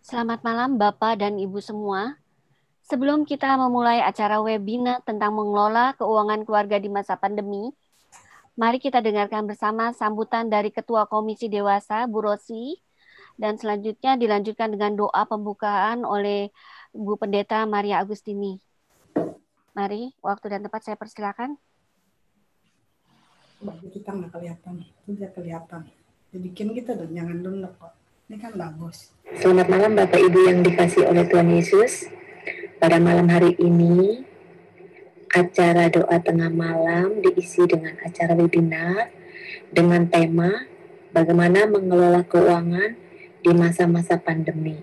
Selamat malam Bapak dan Ibu semua. Sebelum kita memulai acara webinar tentang mengelola keuangan keluarga di masa pandemi, mari kita dengarkan bersama sambutan dari Ketua Komisi Dewasa, Bu Rosi, dan selanjutnya dilanjutkan dengan doa pembukaan oleh Bu Pendeta Maria Agustini. Mari, waktu dan tempat saya persilakan. Kita nggak kelihatan, sudah kelihatan. Dibikin gitu dong, jangan dulu kok. Ini kan bagus. Selamat malam Bapak Ibu yang dikasihi oleh Tuhan Yesus. Pada malam hari ini, acara doa tengah malam diisi dengan acara webinar dengan tema bagaimana mengelola keuangan di masa-masa pandemi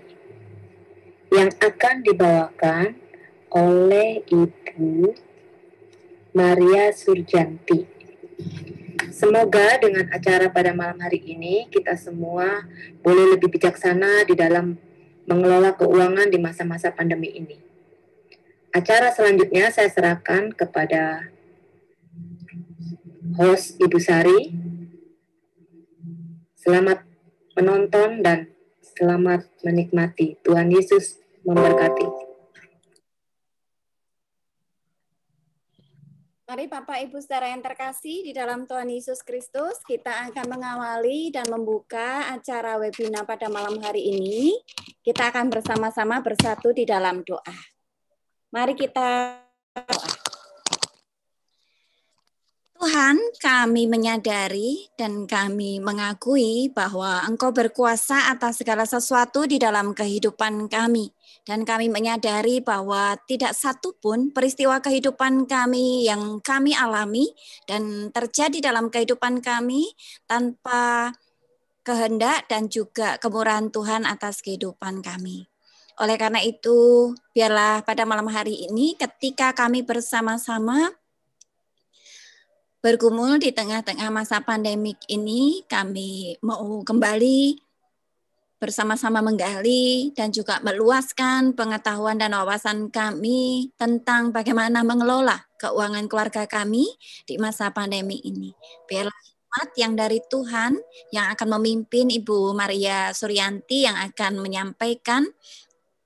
yang akan dibawakan oleh Ibu Maria Surjanti. Semoga dengan acara pada malam hari ini kita semua boleh lebih bijaksana di dalam mengelola keuangan di masa-masa pandemi ini. Acara selanjutnya saya serahkan kepada host Ibu Sari. Selamat menonton dan selamat menikmati. Tuhan Yesus memberkati. Mari Bapak Ibu saudara yang terkasih di dalam Tuhan Yesus Kristus, kita akan mengawali dan membuka acara webinar pada malam hari ini. Kita akan bersama-sama bersatu di dalam doa. Mari kita doa. Tuhan, kami menyadari dan kami mengakui bahwa Engkau berkuasa atas segala sesuatu di dalam kehidupan kami. Dan kami menyadari bahwa tidak satu pun peristiwa kehidupan kami yang kami alami dan terjadi dalam kehidupan kami tanpa kehendak dan juga kemurahan Tuhan atas kehidupan kami. Oleh karena itu, biarlah pada malam hari ini ketika kami bersama-sama bergumul di tengah-tengah masa pandemik ini, kami mau kembali bersama-sama menggali dan juga meluaskan pengetahuan dan wawasan kami tentang bagaimana mengelola keuangan keluarga kami di masa pandemi ini. Biarlah hikmat yang dari Tuhan yang akan memimpin Ibu Maria Suryanti yang akan menyampaikan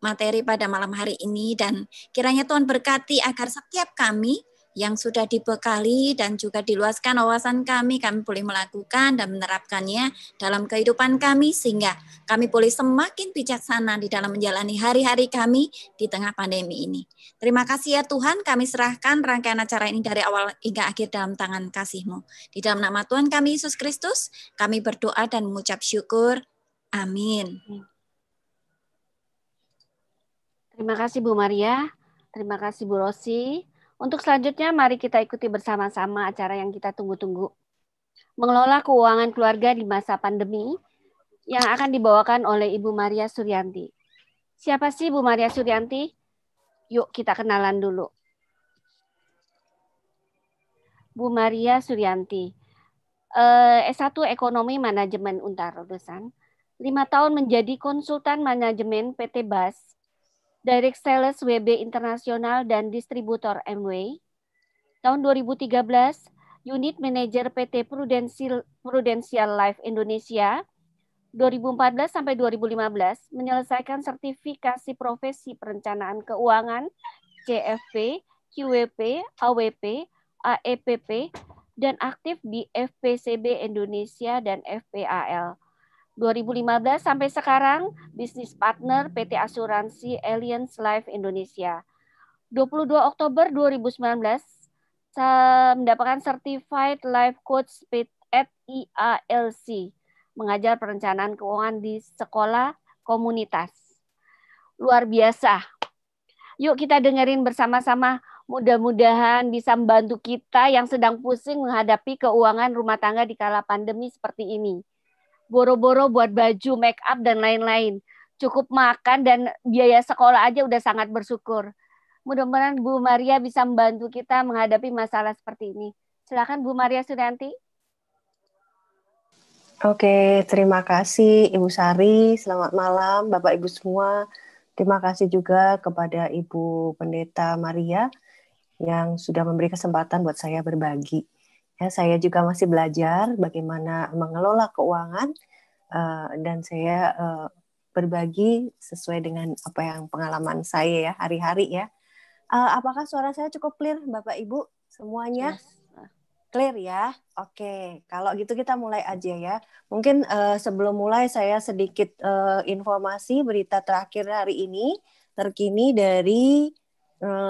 materi pada malam hari ini, dan kiranya Tuhan berkati agar setiap kami yang sudah dibekali dan juga diluaskan wawasan kami boleh melakukan dan menerapkannya dalam kehidupan kami sehingga kami boleh semakin bijaksana di dalam menjalani hari-hari kami di tengah pandemi ini. Terima kasih ya Tuhan, kami serahkan rangkaian acara ini dari awal hingga akhir dalam tangan kasih-Mu. Di dalam nama Tuhan kami Yesus Kristus, kami berdoa dan mengucap syukur. Amin. Terima kasih Bu Maria, terima kasih Bu Rosi. Untuk selanjutnya, mari kita ikuti bersama-sama acara yang kita tunggu-tunggu. Mengelola keuangan keluarga di masa pandemi yang akan dibawakan oleh Ibu Maria Suryanti. Siapa sih Bu Maria Suryanti? Yuk kita kenalan dulu. Bu Maria Suryanti, S1 Ekonomi Manajemen Untar lulusan, 5 tahun menjadi konsultan manajemen PT BAS, Direct Sales WB Internasional dan Distributor Amway. Tahun 2013, Unit Manager PT Prudential Life Indonesia. 2014 sampai 2015 menyelesaikan sertifikasi profesi perencanaan keuangan CFP, QWP, AWP, AEPP, dan aktif di FPCB Indonesia dan FPAL. 2015 sampai sekarang, bisnis partner PT Asuransi Allianz Life Indonesia. 22 Oktober 2019, mendapatkan Certified Life Coach at IALC, mengajar perencanaan keuangan di sekolah komunitas. luar biasa. Yuk kita dengerin bersama-sama, mudah-mudahan bisa membantu kita yang sedang pusing menghadapi keuangan rumah tangga di kala pandemi seperti ini. Boro-boro buat baju, make up, dan lain-lain. Cukup makan dan biaya sekolah aja udah sangat bersyukur. Mudah-mudahan Bu Maria bisa membantu kita menghadapi masalah seperti ini. Silakan Bu Maria Sudanti. Oke, terima kasih Ibu Sari. Selamat malam Bapak Ibu semua. Terima kasih juga kepada Ibu Pendeta Maria yang sudah memberi kesempatan buat saya berbagi. Ya, saya juga masih belajar bagaimana mengelola keuangan dan saya berbagi sesuai dengan apa yang pengalaman saya ya hari-hari ya. Apakah suara saya cukup clear Bapak Ibu semuanya? Yes. Clear ya? Oke, kalau gitu kita mulai aja ya. Mungkin sebelum mulai saya sedikit informasi berita terakhir hari ini, terkini dari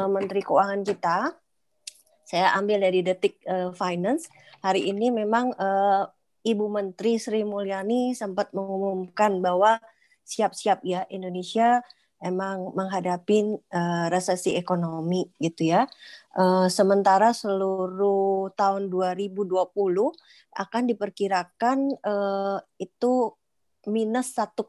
Menteri Keuangan kita. Saya ambil dari Detik Finance. Hari ini memang Ibu Menteri Sri Mulyani sempat mengumumkan bahwa siap-siap ya Indonesia emang menghadapi resesi ekonomi gitu ya. Sementara seluruh tahun 2020 akan diperkirakan itu minus 1,7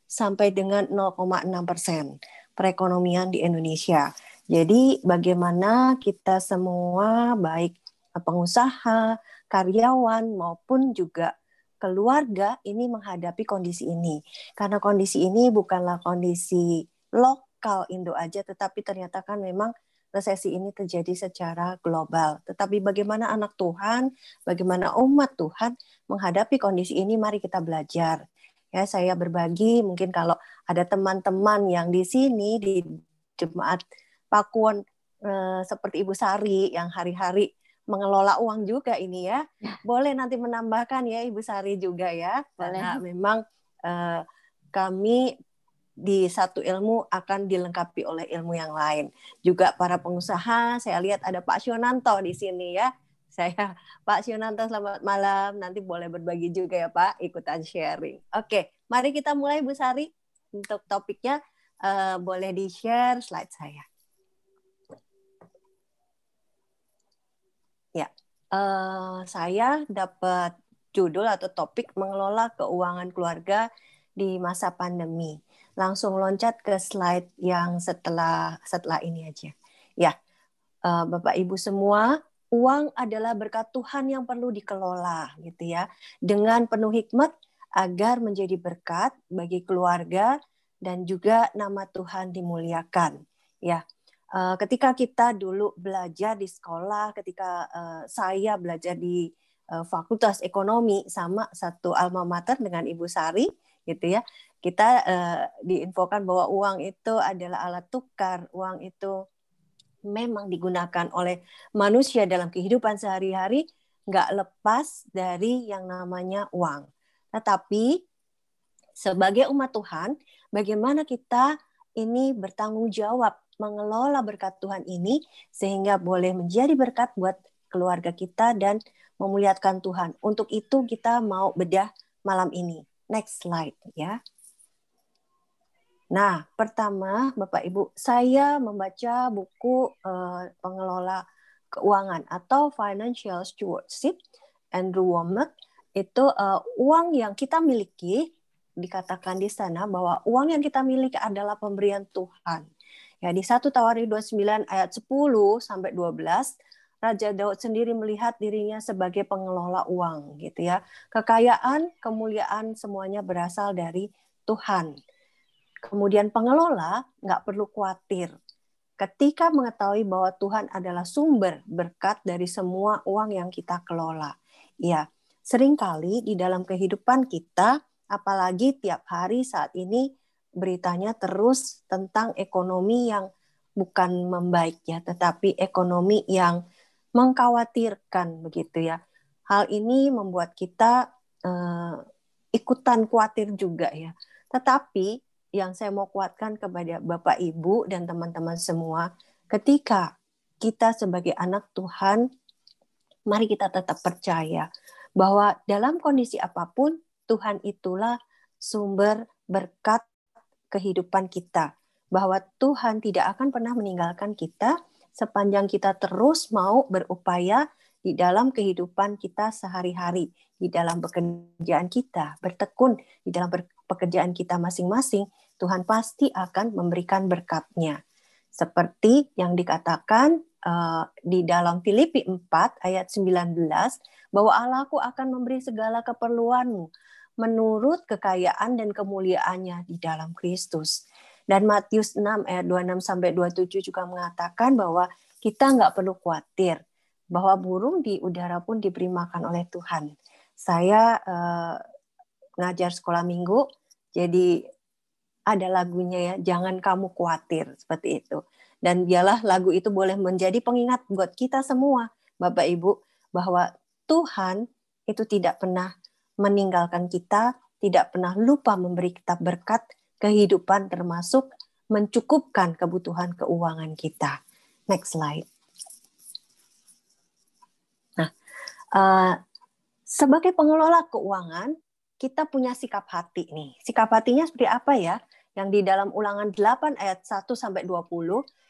sampai dengan 0,6% perekonomian di Indonesia. Jadi bagaimana kita semua baik pengusaha, karyawan maupun juga keluarga ini menghadapi kondisi ini. Karena kondisi ini bukanlah kondisi lokal Indo aja, tetapi ternyata kan memang resesi ini terjadi secara global. Tetapi bagaimana anak Tuhan, bagaimana umat Tuhan menghadapi kondisi ini, mari kita belajar. Ya, saya berbagi, mungkin kalau ada teman-teman yang di sini, di Jemaat Pakuan seperti Ibu Sari yang hari-hari mengelola uang juga ini ya. Boleh nanti menambahkan ya Ibu Sari juga ya. Karena memang kami di satu ilmu akan dilengkapi oleh ilmu yang lain. Juga para pengusaha, saya lihat ada Pak Syonanto di sini ya. Pak Syonanto selamat malam. Nanti boleh berbagi juga ya Pak, ikutan sharing. Oke, mari kita mulai Bu Sari. Untuk topiknya boleh di-share slide saya. Ya, saya dapat judul atau topik mengelola keuangan keluarga di masa pandemi. Langsung loncat ke slide yang setelah ini aja. Ya, Bapak Ibu semua, uang adalah berkat Tuhan yang perlu dikelola, gitu ya, dengan penuh hikmat agar menjadi berkat bagi keluarga dan juga nama Tuhan dimuliakan. Ya. Ketika kita dulu belajar di sekolah, ketika saya belajar di Fakultas Ekonomi sama satu alma mater dengan Ibu Sari, gitu ya, kita diinfokan bahwa uang itu adalah alat tukar, uang itu memang digunakan oleh manusia dalam kehidupan sehari-hari, nggak lepas dari yang namanya uang. Tetapi sebagai umat Tuhan, bagaimana kita ini bertanggung jawab mengelola berkat Tuhan ini sehingga boleh menjadi berkat buat keluarga kita dan memuliakan Tuhan. Untuk itu kita mau bedah malam ini. Next slide ya. Nah, pertama Bapak Ibu, saya membaca buku pengelola keuangan atau Financial Stewardship, Andrew Wommack. Itu uang yang kita miliki, dikatakan di sana bahwa uang yang kita miliki adalah pemberian Tuhan. Ya, di 1 Tawarikh 29 ayat 10 sampai 12, Raja Daud sendiri melihat dirinya sebagai pengelola uang, gitu ya. Kekayaan, kemuliaan semuanya berasal dari Tuhan. Kemudian pengelola nggak perlu khawatir ketika mengetahui bahwa Tuhan adalah sumber berkat dari semua uang yang kita kelola. Ya, seringkali di dalam kehidupan kita, apalagi tiap hari saat ini beritanya terus tentang ekonomi yang bukan membaik ya, tetapi ekonomi yang mengkhawatirkan begitu ya. Hal ini membuat kita ikutan khawatir juga ya. Tetapi yang saya mau kuatkan kepada Bapak Ibu dan teman-teman semua, ketika kita sebagai anak Tuhan, mari kita tetap percaya bahwa dalam kondisi apapun Tuhan itulah sumber berkat kehidupan kita. Bahwa Tuhan tidak akan pernah meninggalkan kita sepanjang kita terus mau berupaya di dalam kehidupan kita sehari-hari, di dalam pekerjaan kita, bertekun di dalam pekerjaan kita masing-masing, Tuhan pasti akan memberikan berkat-Nya. Seperti yang dikatakan di dalam Filipi 4 ayat 19, bahwa Allahku akan memberi segala keperluanmu menurut kekayaan dan kemuliaannya di dalam Kristus. Dan Matius 6 ayat 26-27 juga mengatakan bahwa kita nggak perlu khawatir, bahwa burung di udara pun diberi makan oleh Tuhan. Saya ngajar sekolah minggu, jadi ada lagunya ya, jangan kamu khawatir, seperti itu. Dan biarlah lagu itu boleh menjadi pengingat buat kita semua, Bapak Ibu, bahwa Tuhan itu tidak pernah meninggalkan kita, tidak pernah lupa memberi kita berkat kehidupan, termasuk mencukupkan kebutuhan keuangan kita. Next slide. Nah, sebagai pengelola keuangan, kita punya sikap hati nih. Sikap hatinya seperti apa ya? Yang di dalam Ulangan 8 ayat 1-20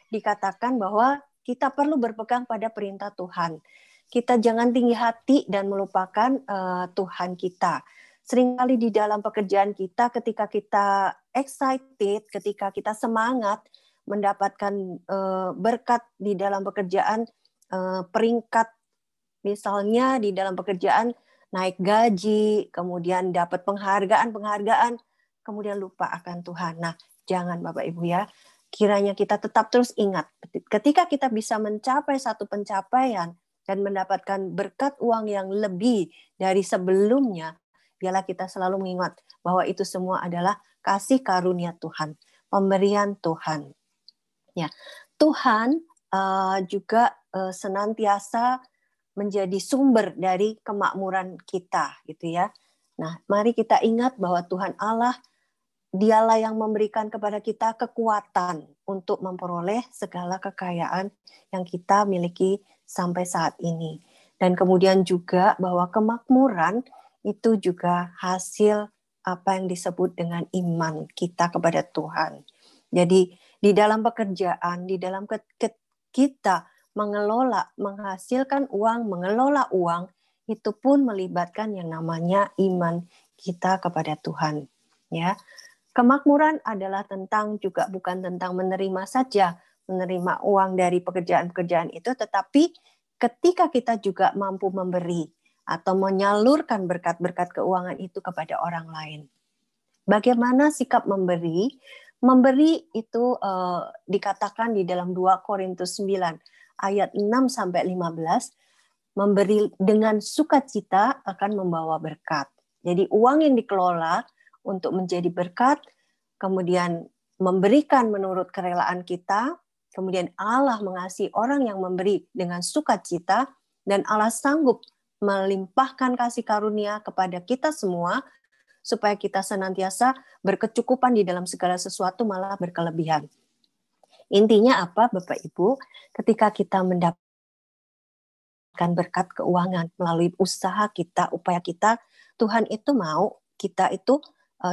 dikatakan bahwa kita perlu berpegang pada perintah Tuhan. Kita jangan tinggi hati dan melupakan Tuhan kita. Seringkali di dalam pekerjaan kita, ketika kita excited, ketika kita semangat mendapatkan berkat di dalam pekerjaan, peringkat misalnya di dalam pekerjaan naik gaji, kemudian dapat penghargaan, kemudian lupa akan Tuhan. Nah, jangan Bapak Ibu ya. Kiranya kita tetap terus ingat, ketika kita bisa mencapai satu pencapaian dan mendapatkan berkat uang yang lebih dari sebelumnya, biarlah kita selalu mengingat bahwa itu semua adalah kasih karunia Tuhan, pemberian Tuhan. Ya, Tuhan juga senantiasa menjadi sumber dari kemakmuran kita, gitu ya. Nah, mari kita ingat bahwa Tuhan Allah, Dialah yang memberikan kepada kita kekuatan untuk memperoleh segala kekayaan yang kita miliki sampai saat ini. Dan kemudian juga bahwa kemakmuran itu juga hasil apa yang disebut dengan iman kita kepada Tuhan. Jadi di dalam pekerjaan, di dalam kita mengelola, menghasilkan uang, mengelola uang, itu pun melibatkan yang namanya iman kita kepada Tuhan. Ya. Kemakmuran adalah juga bukan tentang menerima saja, menerima uang dari pekerjaan-pekerjaan itu, tetapi ketika kita juga mampu memberi atau menyalurkan berkat-berkat keuangan itu kepada orang lain. Bagaimana sikap memberi? Memberi itu dikatakan di dalam 2 Korintus 9 ayat 6-15, memberi dengan sukacita akan membawa berkat. Jadi uang yang dikelola untuk menjadi berkat, kemudian memberikan menurut kerelaan kita, kemudian Allah mengasihi orang yang memberi dengan sukacita, dan Allah sanggup melimpahkan kasih karunia kepada kita semua, supaya kita senantiasa berkecukupan di dalam segala sesuatu, malah berkelebihan. Intinya apa, Bapak Ibu? Ketika kita mendapatkan berkat keuangan melalui usaha kita, upaya kita, Tuhan itu mau kita itu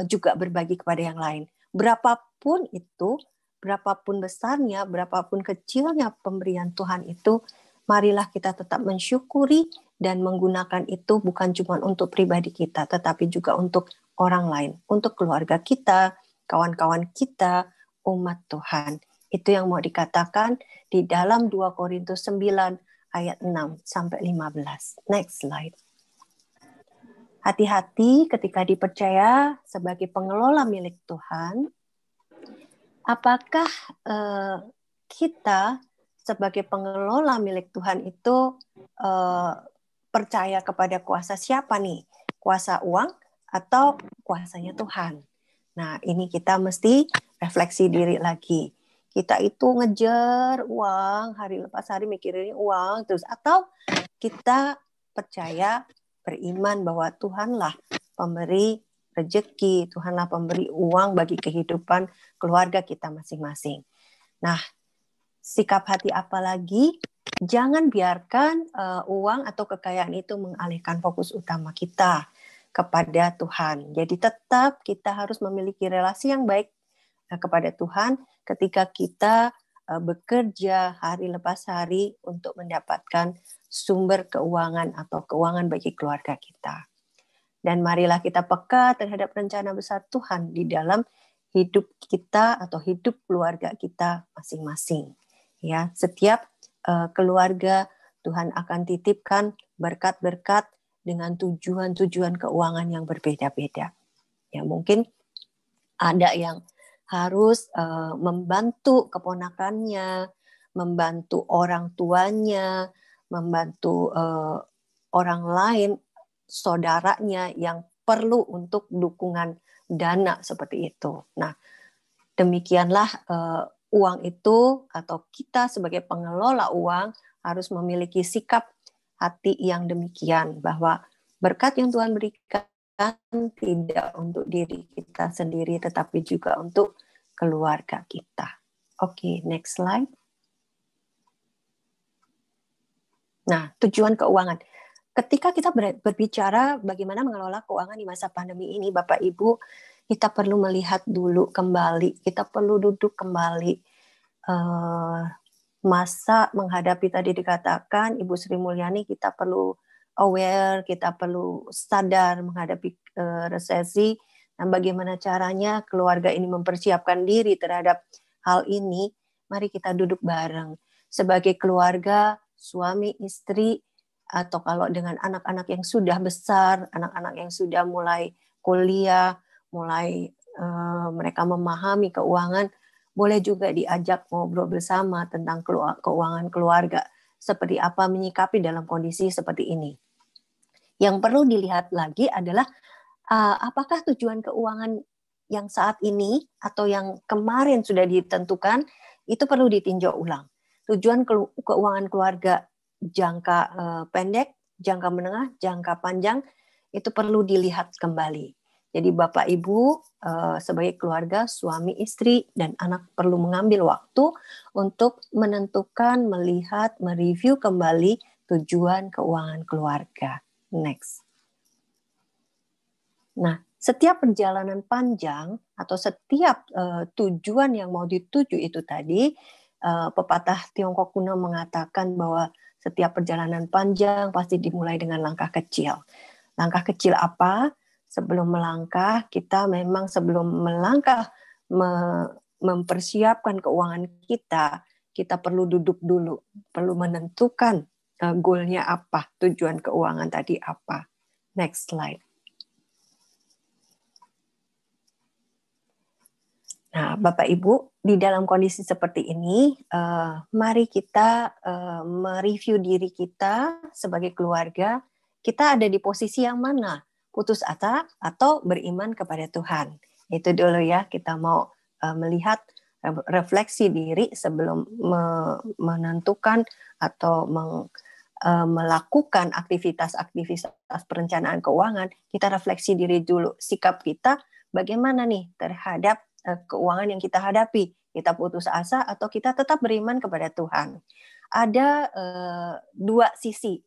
juga berbagi kepada yang lain. Berapapun itu, berapapun besarnya, berapapun kecilnya pemberian Tuhan itu, marilah kita tetap mensyukuri dan menggunakan itu bukan cuma untuk pribadi kita, tetapi juga untuk orang lain, untuk keluarga kita, kawan-kawan kita, umat Tuhan. Itu yang mau dikatakan di dalam 2 Korintus 9 ayat 6-15. Next slide. Hati-hati ketika dipercaya sebagai pengelola milik Tuhan. Apakah kita sebagai pengelola milik Tuhan itu percaya kepada kuasa siapa nih? Kuasa uang atau kuasanya Tuhan? Nah, ini kita mesti refleksi diri lagi. Kita itu ngejar uang, hari lepas hari mikirin uang terus, atau kita percaya, beriman bahwa Tuhanlah pemberi rezeki, Tuhanlah pemberi uang bagi kehidupan keluarga kita masing-masing. Nah, sikap hati apa lagi? Jangan biarkan uang atau kekayaan itu mengalihkan fokus utama kita kepada Tuhan. Jadi tetap kita harus memiliki relasi yang baik kepada Tuhan ketika kita bekerja hari lepas hari untuk mendapatkan sumber keuangan atau keuangan bagi keluarga kita. Dan marilah kita peka terhadap rencana besar Tuhan di dalam hidup kita atau hidup keluarga kita masing-masing. Ya, setiap keluarga Tuhan akan titipkan berkat-berkat dengan tujuan-tujuan keuangan yang berbeda-beda. Ya, mungkin ada yang harus membantu keponakannya, membantu orang tuanya, membantu orang lain, saudaranya yang perlu untuk dukungan dana seperti itu. Nah, demikianlah uang itu atau kita sebagai pengelola uang harus memiliki sikap hati yang demikian, bahwa berkat yang Tuhan berikan tidak untuk diri kita sendiri, tetapi juga untuk keluarga kita. Oke, next slide. Nah, tujuan keuangan. Ketika kita berbicara bagaimana mengelola keuangan di masa pandemi ini, Bapak Ibu, kita perlu melihat dulu kembali, kita perlu duduk kembali. Masa menghadapi tadi dikatakan, Ibu Sri Mulyani, kita perlu aware, kita perlu sadar menghadapi resesi, dan bagaimana caranya keluarga ini mempersiapkan diri terhadap hal ini. Mari kita duduk bareng sebagai keluarga, suami, istri, atau kalau dengan anak-anak yang sudah besar, anak-anak yang sudah mulai kuliah, mulai mereka memahami keuangan, boleh juga diajak ngobrol bersama tentang keuangan keluarga, seperti apa menyikapi dalam kondisi seperti ini. Yang perlu dilihat lagi adalah apakah tujuan keuangan yang saat ini atau yang kemarin sudah ditentukan itu perlu ditinjau ulang. Tujuan keuangan keluarga jangka pendek, jangka menengah, jangka panjang itu perlu dilihat kembali. Jadi Bapak Ibu sebagai keluarga, suami, istri, dan anak perlu mengambil waktu untuk menentukan, melihat, mereview kembali tujuan keuangan keluarga. Next. Nah, setiap perjalanan panjang atau setiap tujuan yang mau dituju itu tadi, pepatah Tiongkok kuno mengatakan bahwa setiap perjalanan panjang pasti dimulai dengan langkah kecil. Langkah kecil apa? Sebelum melangkah, kita memang sebelum melangkah mempersiapkan keuangan kita perlu duduk dulu, perlu menentukan goalnya apa, tujuan keuangan tadi apa. Next slide. Nah, Bapak Ibu, di dalam kondisi seperti ini, mari kita mereview diri kita sebagai keluarga. Kita ada di posisi yang mana? Putus asa atau beriman kepada Tuhan? Itu dulu ya, kita mau melihat refleksi diri sebelum menentukan atau melakukan aktivitas perencanaan keuangan. Kita refleksi diri dulu, sikap kita bagaimana nih terhadap keuangan yang kita hadapi. Kita putus asa atau kita tetap beriman kepada Tuhan. Ada dua sisi,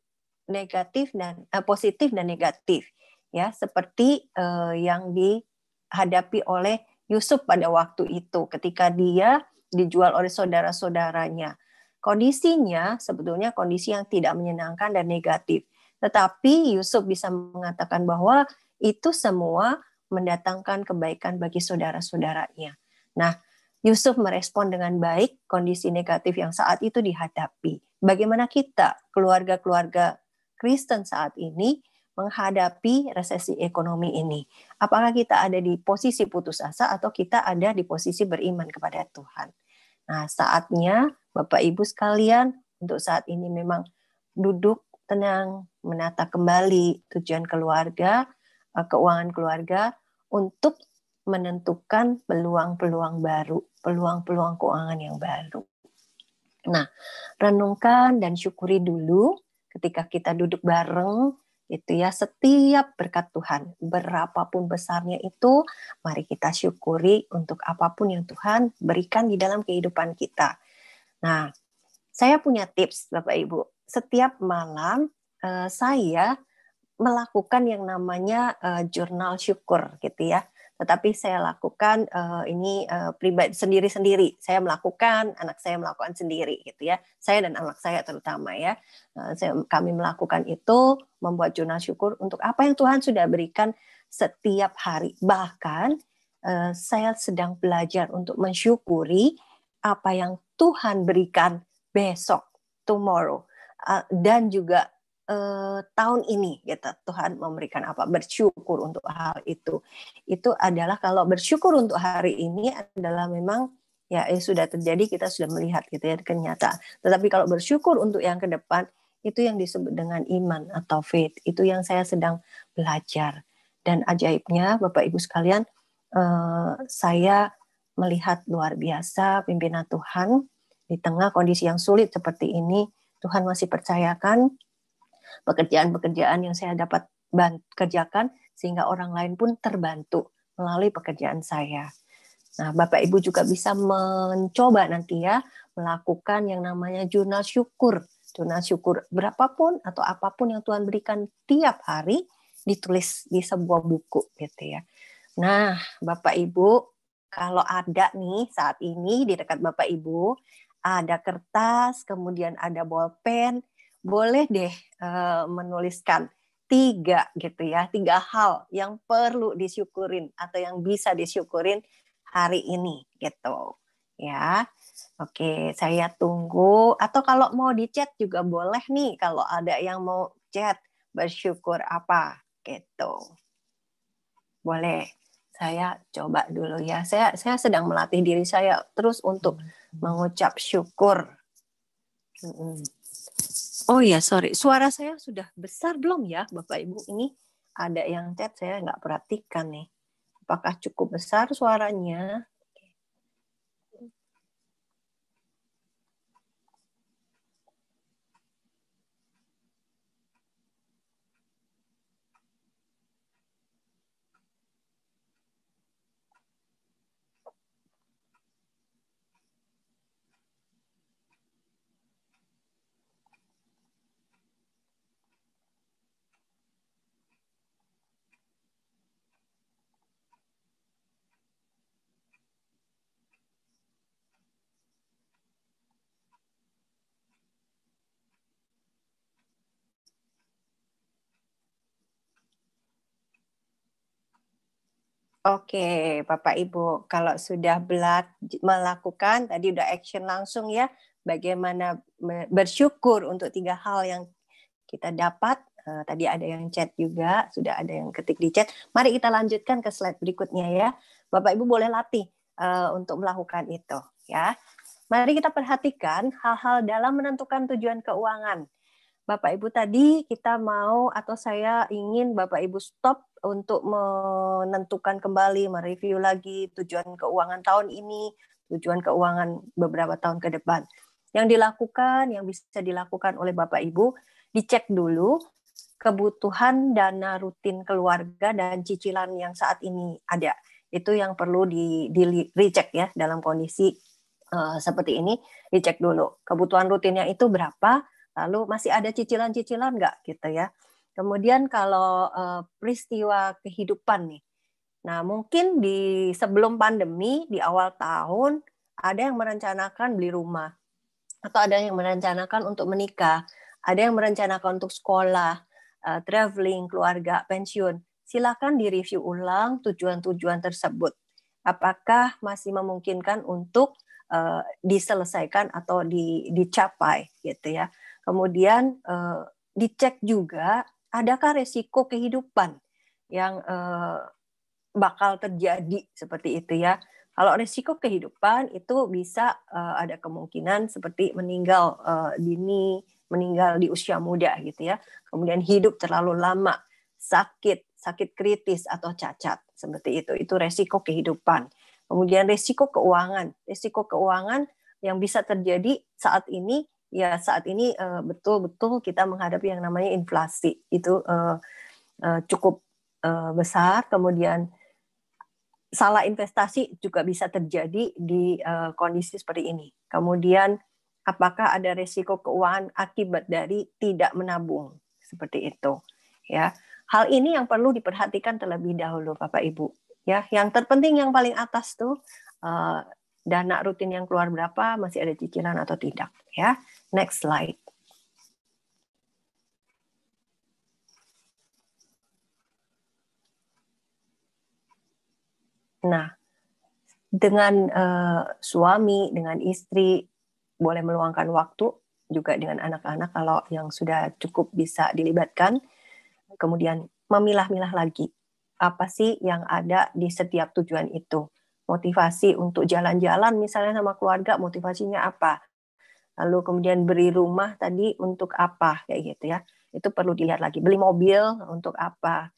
negatif dan positif dan negatif, ya, seperti yang dihadapi oleh Yusuf pada waktu itu ketika dia dijual oleh saudara-saudaranya. Kondisinya sebetulnya kondisi yang tidak menyenangkan dan negatif. Tetapi Yusuf bisa mengatakan bahwa itu semua mendatangkan kebaikan bagi saudara-saudaranya. Nah, Yusuf merespon dengan baik kondisi negatif yang saat itu dihadapi. Bagaimana kita, keluarga-keluarga Kristen saat ini, menghadapi resesi ekonomi ini? Apakah kita ada di posisi putus asa atau kita ada di posisi beriman kepada Tuhan? Nah, saatnya Bapak Ibu sekalian untuk saat ini memang duduk tenang, menata kembali tujuan keluarga, keuangan keluarga untuk menentukan peluang-peluang baru, peluang-peluang keuangan yang baru. Nah, renungkan dan syukuri dulu ketika kita duduk bareng, itu ya, setiap berkat Tuhan, berapapun besarnya itu, mari kita syukuri untuk apapun yang Tuhan berikan di dalam kehidupan kita. Nah, saya punya tips Bapak Ibu. Setiap malam saya melakukan yang namanya jurnal syukur gitu ya. tetapi saya lakukan ini pribadi sendiri-sendiri. Saya melakukan, anak saya melakukan sendiri gitu ya. Saya dan anak saya terutama ya. Kami melakukan itu, membuat jurnal syukur untuk apa yang Tuhan sudah berikan setiap hari. Bahkan saya sedang belajar untuk mensyukuri apa yang Tuhan berikan besok, tomorrow, dan juga tahun ini gitu. Tuhan memberikan apa, bersyukur untuk hal itu adalah kalau bersyukur untuk hari ini adalah memang ya sudah terjadi, kita sudah melihat gitu ya kenyataan. Tetapi kalau bersyukur untuk yang ke depan, itu yang disebut dengan iman atau faith. Itu yang saya sedang belajar. Dan ajaibnya Bapak Ibu sekalian, saya melihat luar biasa pimpinan Tuhan di tengah kondisi yang sulit seperti ini. Tuhan masih percayakan pekerjaan-pekerjaan yang saya dapat kerjakan sehingga orang lain pun terbantu melalui pekerjaan saya. Nah, Bapak Ibu juga bisa mencoba nanti ya melakukan yang namanya jurnal syukur. Jurnal syukur berapapun atau apapun yang Tuhan berikan tiap hari ditulis di sebuah buku gitu ya. Nah, Bapak Ibu, kalau ada nih saat ini di dekat Bapak Ibu ada kertas, kemudian ada bolpen, boleh deh menuliskan 3 gitu ya, 3 hal yang perlu disyukurin atau yang bisa disyukurin hari ini gitu ya. Oke, saya tunggu. Atau kalau mau di chat juga boleh nih, kalau ada yang mau chat bersyukur apa gitu. Boleh. Saya coba dulu ya. Saya sedang melatih diri saya terus untuk mengucap syukur. Oh ya, sorry. Suara saya sudah besar belum ya, Bapak Ibu? Ini ada yang chat, saya nggak perhatikan nih. Apakah cukup besar suaranya? Oke, Bapak Ibu, kalau sudah melakukan, tadi udah action langsung ya, bagaimana bersyukur untuk 3 hal yang kita dapat. Tadi ada yang chat juga, sudah ada yang ketik di chat. Mari kita lanjutkan ke slide berikutnya ya. Bapak Ibu boleh latih untuk melakukan itu ya. Mari kita perhatikan hal-hal dalam menentukan tujuan keuangan. Bapak Ibu tadi kita mau atau saya ingin Bapak Ibu stop untuk menentukan kembali, mereview lagi tujuan keuangan tahun ini, tujuan keuangan beberapa tahun ke depan. Yang dilakukan, yang bisa dilakukan oleh Bapak Ibu, dicek dulu kebutuhan dana rutin keluarga dan cicilan yang saat ini ada. Itu yang perlu di recheck ya dalam kondisi seperti ini, dicek dulu. Kebutuhan rutinnya itu berapa? Lalu masih ada cicilan-cicilan nggak gitu ya. Kemudian kalau peristiwa kehidupan nih. Nah mungkin di sebelum pandemi, di awal tahun, ada yang merencanakan beli rumah. Atau ada yang merencanakan untuk menikah. Ada yang merencanakan untuk sekolah, traveling, keluarga, pensiun. Silakan direview ulang tujuan-tujuan tersebut. Apakah masih memungkinkan untuk diselesaikan atau dicapai gitu ya. Kemudian dicek juga adakah resiko kehidupan yang bakal terjadi seperti itu ya. Kalau resiko kehidupan itu bisa ada kemungkinan seperti meninggal dini, meninggal di usia muda gitu ya. Kemudian hidup terlalu lama, sakit kritis atau cacat seperti itu. Itu resiko kehidupan. Kemudian resiko keuangan yang bisa terjadi saat ini. Ya saat ini betul-betul kita menghadapi yang namanya inflasi itu cukup besar. Kemudian salah investasi juga bisa terjadi di kondisi seperti ini. Kemudian apakah ada resiko keuangan akibat dari tidak menabung seperti itu? Ya, hal ini yang perlu diperhatikan terlebih dahulu, Bapak Ibu. Ya, yang terpenting yang paling atas tuh dana rutin yang keluar berapa, masih ada cicilan atau tidak. Ya, next slide. Nah, dengan suami, dengan istri, boleh meluangkan waktu, juga dengan anak-anak kalau yang sudah cukup bisa dilibatkan. Kemudian memilah-milah lagi, apa sih yang ada di setiap tujuan itu. Motivasi untuk jalan-jalan misalnya sama keluarga, motivasinya apa. Lalu kemudian beri rumah tadi untuk apa, kayak gitu ya. Itu perlu dilihat lagi. Beli mobil untuk apa,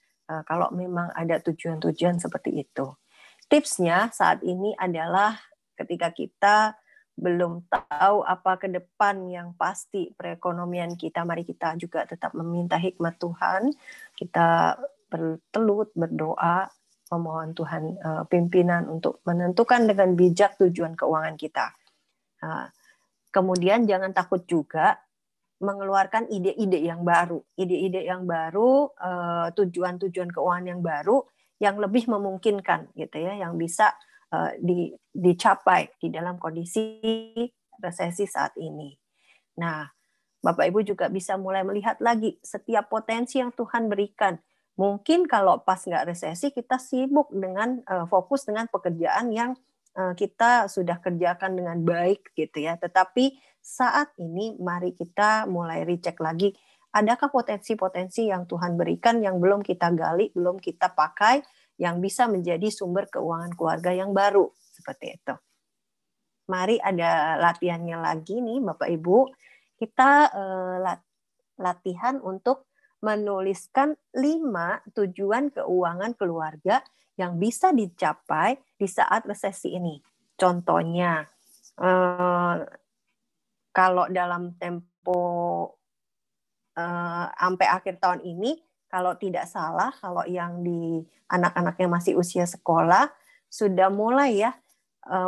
kalau memang ada tujuan-tujuan seperti itu. Tipsnya saat ini adalah ketika kita belum tahu apa ke depan yang pasti perekonomian kita, mari kita juga tetap meminta hikmat Tuhan. Kita bertelut, berdoa, memohon Tuhan pimpinan untuk menentukan dengan bijak tujuan keuangan kita. Kemudian jangan takut juga mengeluarkan ide-ide yang baru. Ide-ide yang baru, tujuan-tujuan keuangan yang baru, yang lebih memungkinkan gitu ya, yang bisa dicapai di dalam kondisi resesi saat ini. Nah, Bapak Ibu juga bisa mulai melihat lagi setiap potensi yang Tuhan berikan. Mungkin kalau pas nggak resesi kita sibuk dengan fokus dengan pekerjaan yang kita sudah kerjakan dengan baik gitu ya. Tetapi saat ini mari kita mulai recheck lagi, adakah potensi-potensi yang Tuhan berikan yang belum kita gali, belum kita pakai, yang bisa menjadi sumber keuangan keluarga yang baru, seperti itu. Mari ada latihannya lagi nih Bapak Ibu. Kita latihan untuk menuliskan 5 tujuan keuangan keluarga yang bisa dicapai di saat resesi ini. Contohnya, kalau dalam tempo sampai akhir tahun ini, kalau tidak salah, kalau yang di anak-anak yang masih usia sekolah, sudah mulai ya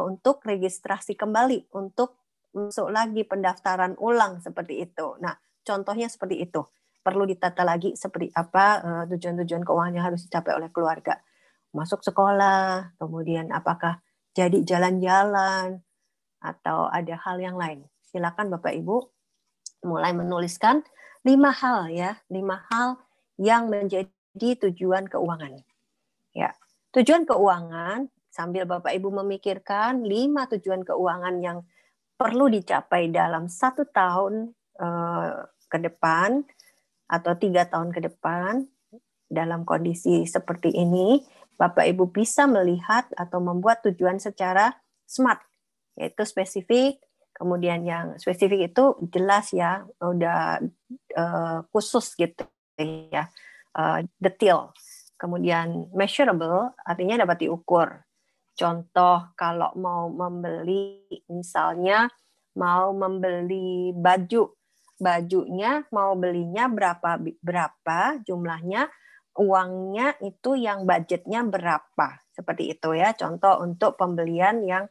untuk registrasi kembali, untuk masuk lagi pendaftaran ulang seperti itu. Nah, contohnya seperti itu. Perlu ditata lagi seperti apa tujuan-tujuan keuangan yang harus dicapai oleh keluarga. Masuk sekolah, kemudian apakah jadi jalan-jalan, atau ada hal yang lain. Silakan Bapak Ibu mulai menuliskan 5 hal ya, 5 hal yang menjadi tujuan keuangan. Ya, tujuan keuangan sambil Bapak Ibu memikirkan 5 tujuan keuangan yang perlu dicapai dalam 1 tahun ke depan atau 3 tahun ke depan dalam kondisi seperti ini, Bapak Ibu bisa melihat atau membuat tujuan secara SMART, yaitu spesifik. Kemudian yang spesifik itu jelas ya, udah khusus gitu ya, detail. Kemudian measurable artinya dapat diukur. Contoh kalau mau membeli, misalnya mau membeli baju, bajunya mau belinya berapa jumlahnya, uangnya itu yang budgetnya berapa, seperti itu ya. Contoh untuk pembelian yang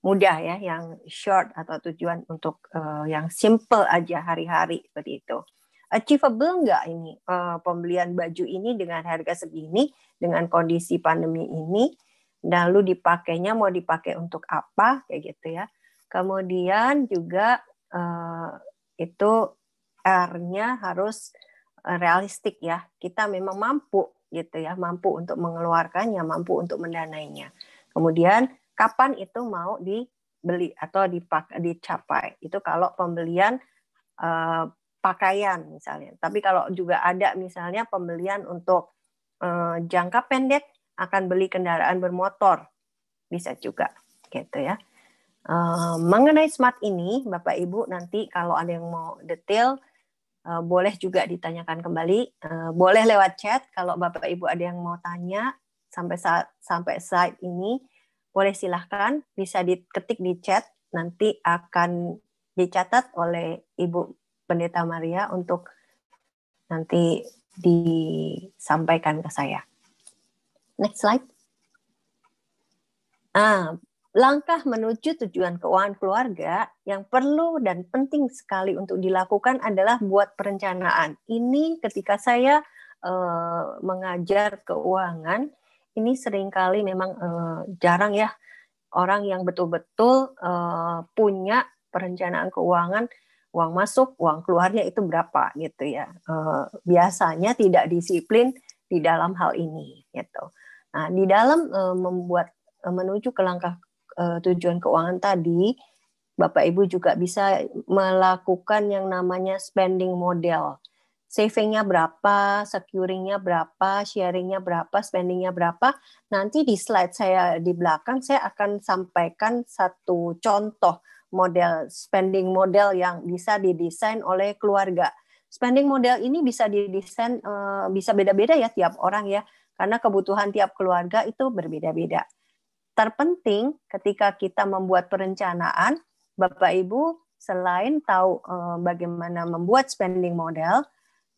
mudah ya, yang short atau tujuan untuk yang simple aja hari-hari seperti itu. Achievable nggak ini pembelian baju ini dengan harga segini, dengan kondisi pandemi ini, lalu dipakainya mau dipakai untuk apa, kayak gitu ya. Kemudian juga itu R-nya harus realistik ya. Kita memang mampu gitu ya, mampu untuk mengeluarkannya, mampu untuk mendanainya. Kemudian kapan itu mau dibeli atau dicapai. Itu kalau pembelian pakaian misalnya. Tapi kalau juga ada misalnya pembelian untuk jangka pendek, akan beli kendaraan bermotor, bisa juga gitu ya. Mengenai SMART ini, Bapak Ibu nanti kalau ada yang mau detail, boleh juga ditanyakan kembali. Boleh lewat chat kalau Bapak Ibu ada yang mau tanya sampai saat ini, boleh silahkan, bisa diketik di chat, nanti akan dicatat oleh Ibu Pendeta Maria untuk nanti disampaikan ke saya. Next slide. Langkah menuju tujuan keuangan keluarga yang perlu dan penting sekali untuk dilakukan adalah buat perencanaan. Ini ketika saya mengajar keuangan, ini seringkali memang jarang ya orang yang betul-betul punya perencanaan keuangan, uang masuk, uang keluarnya itu berapa gitu ya. Biasanya tidak disiplin di dalam hal ini gitu. Nah, di dalam menuju ke langkah tujuan keuangan tadi, Bapak Ibu juga bisa melakukan yang namanya spending model. Savingnya berapa, securingnya berapa, sharingnya berapa, spendingnya berapa. Nanti di slide saya di belakang saya akan sampaikan satu contoh model spending model yang bisa didesain oleh keluarga. Spending model ini bisa didesain bisa beda-beda ya tiap orang ya, karena kebutuhan tiap keluarga itu berbeda-beda. Terpenting ketika kita membuat perencanaan, Bapak Ibu selain tahu bagaimana membuat spending model,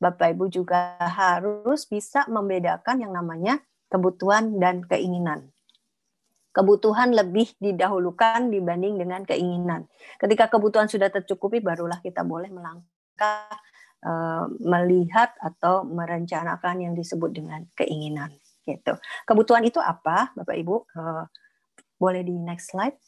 Bapak Ibu juga harus bisa membedakan yang namanya kebutuhan dan keinginan. Kebutuhan lebih didahulukan dibanding dengan keinginan. Ketika kebutuhan sudah tercukupi, barulah kita boleh melangkah melihat atau merencanakan yang disebut dengan keinginan. Gitu. Kebutuhan itu apa, Bapak Ibu? Boleh di next slide.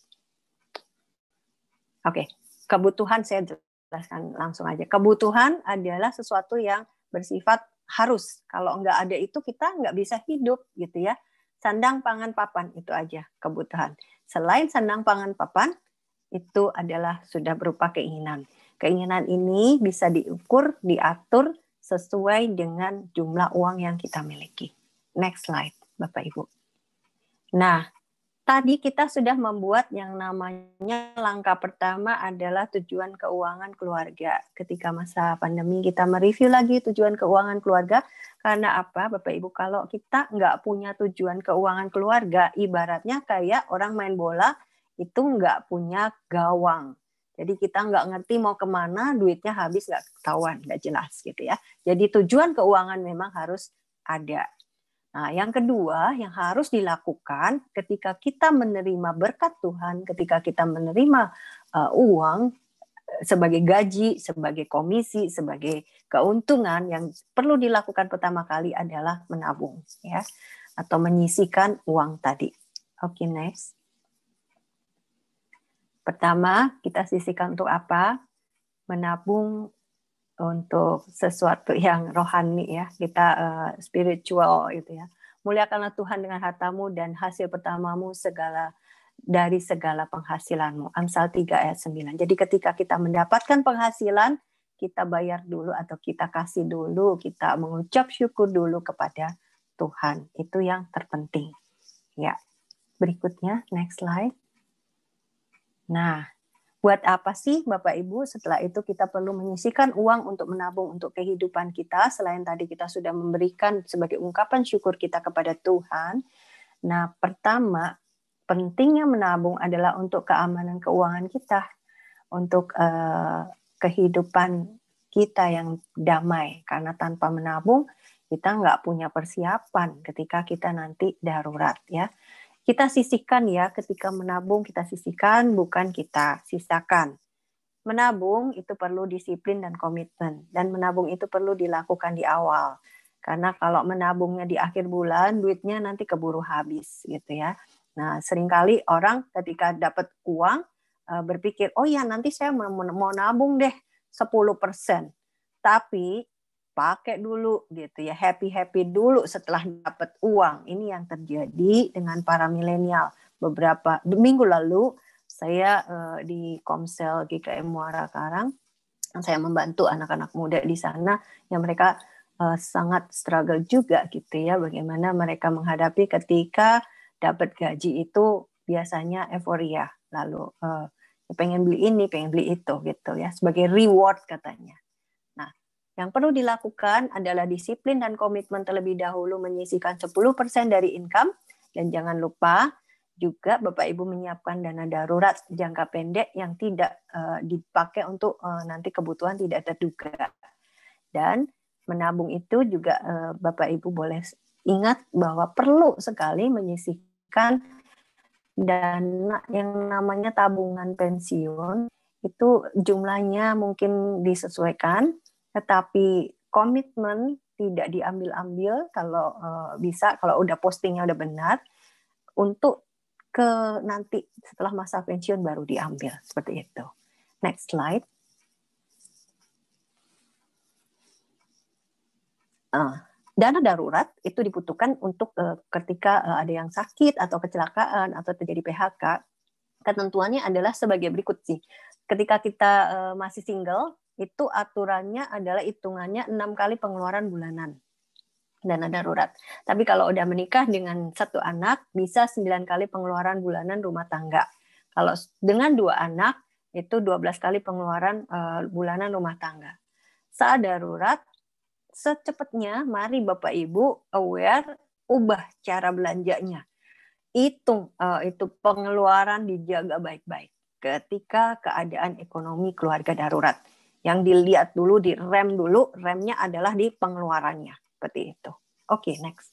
Oke, kebutuhan saya jelaskan langsung aja. Kebutuhan adalah sesuatu yang bersifat harus. Kalau nggak ada itu kita nggak bisa hidup gitu ya. Sandang, pangan, papan itu aja kebutuhan. Selain sandang, pangan, papan itu adalah sudah berupa keinginan. Keinginan ini bisa diukur, diatur sesuai dengan jumlah uang yang kita miliki. Next slide, Bapak Ibu. Nah, tadi kita sudah membuat yang namanya langkah pertama adalah tujuan keuangan keluarga. Ketika masa pandemi kita mereview lagi tujuan keuangan keluarga. Karena apa Bapak Ibu? Kalau kita nggak punya tujuan keuangan keluarga, ibaratnya kayak orang main bola itu nggak punya gawang. Jadi kita nggak ngerti mau kemana, duitnya habis nggak ketahuan, nggak jelas gitu ya. Jadi tujuan keuangan memang harus ada. Nah, yang kedua yang harus dilakukan ketika kita menerima berkat Tuhan, ketika kita menerima uang sebagai gaji, sebagai komisi, sebagai keuntungan, yang perlu dilakukan pertama kali adalah menabung, ya, atau menyisihkan uang tadi. Oke, next. Pertama, kita sisihkan untuk apa? Menabung untuk sesuatu yang rohani ya, kita spiritual gitu ya. Muliakanlah Tuhan dengan hartamu dan hasil pertamamu dari segala penghasilanmu. Amsal 3 ayat 9. Jadi ketika kita mendapatkan penghasilan, kita bayar dulu atau kita kasih dulu, kita mengucap syukur dulu kepada Tuhan. Itu yang terpenting. Ya. Berikutnya, next slide. Nah, buat apa sih Bapak Ibu setelah itu kita perlu menyisihkan uang untuk menabung untuk kehidupan kita, selain tadi kita sudah memberikan sebagai ungkapan syukur kita kepada Tuhan. Nah, pertama, pentingnya menabung adalah untuk keamanan keuangan kita, untuk kehidupan kita yang damai. Karena tanpa menabung, kita nggak punya persiapan ketika kita nanti darurat ya. Kita sisihkan ya, ketika menabung kita sisihkan, bukan kita sisakan. Menabung itu perlu disiplin dan komitmen. Dan menabung itu perlu dilakukan di awal. Karena kalau menabungnya di akhir bulan, duitnya nanti keburu habis gitu ya. Nah, seringkali orang ketika dapat uang, berpikir, oh ya nanti saya mau nabung deh 10%. Tapi pakai dulu gitu ya, happy dulu setelah dapat uang. Ini yang terjadi dengan para milenial. Beberapa minggu lalu saya di Komsel GKM Muara Karang, saya membantu anak-anak muda di sana yang mereka sangat struggle juga gitu ya, bagaimana mereka menghadapi ketika dapat gaji itu biasanya euforia, lalu pengen beli ini, pengen beli itu gitu ya, sebagai reward katanya. Yang perlu dilakukan adalah disiplin dan komitmen terlebih dahulu menyisihkan 10% dari income. Dan jangan lupa juga Bapak Ibu menyiapkan dana darurat jangka pendek yang tidak dipakai untuk nanti kebutuhan tidak terduga. Dan menabung itu juga Bapak Ibu boleh ingat bahwa perlu sekali menyisihkan dana yang namanya tabungan pensiun. Itu jumlahnya mungkin disesuaikan, tetapi komitmen tidak diambil-ambil kalau bisa, kalau udah postingnya udah benar, untuk ke nanti setelah masa pensiun baru diambil, seperti itu. Next slide. Dana darurat itu dibutuhkan untuk ketika ada yang sakit atau kecelakaan atau terjadi PHK. Ketentuannya adalah sebagai berikut sih. Ketika kita masih single, itu aturannya adalah hitungannya 6 kali pengeluaran bulanan dana darurat. Tapi kalau udah menikah dengan 1 anak, bisa 9 kali pengeluaran bulanan rumah tangga. Kalau dengan 2 anak, itu 12 kali pengeluaran bulanan rumah tangga. Saat darurat, secepatnya mari Bapak Ibu aware, ubah cara belanjanya. Hitung itu pengeluaran dijaga baik-baik ketika keadaan ekonomi keluarga darurat. Yang dilihat dulu, direm dulu, remnya adalah di pengeluarannya. Seperti itu. Oke, next.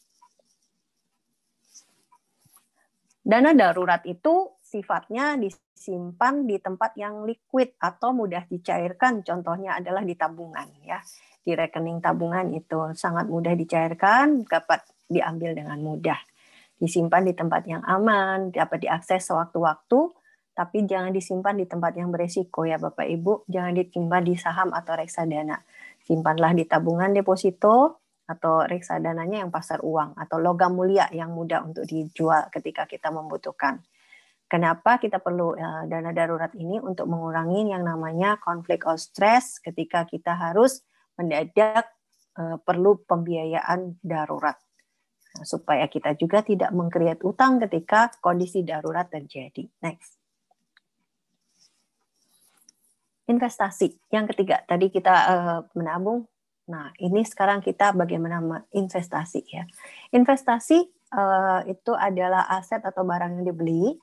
Dana darurat itu sifatnya disimpan di tempat yang liquid atau mudah dicairkan. Contohnya adalah di tabungan, ya. Di rekening tabungan itu sangat mudah dicairkan, dapat diambil dengan mudah. Disimpan di tempat yang aman, dapat diakses sewaktu-waktu, tapi jangan disimpan di tempat yang beresiko ya Bapak Ibu, jangan disimpan di saham atau reksadana. Simpanlah di tabungan deposito atau reksadananya yang pasar uang atau logam mulia yang mudah untuk dijual ketika kita membutuhkan. Kenapa kita perlu dana darurat ini? Untuk mengurangi yang namanya konflik of stress ketika kita harus mendadak perlu pembiayaan darurat. Supaya kita juga tidak meng-create utang ketika kondisi darurat terjadi. Next. Investasi. Yang ketiga, tadi kita menabung. Nah, ini sekarang kita bagaimana investasi ya. Investasi itu adalah aset atau barang yang dibeli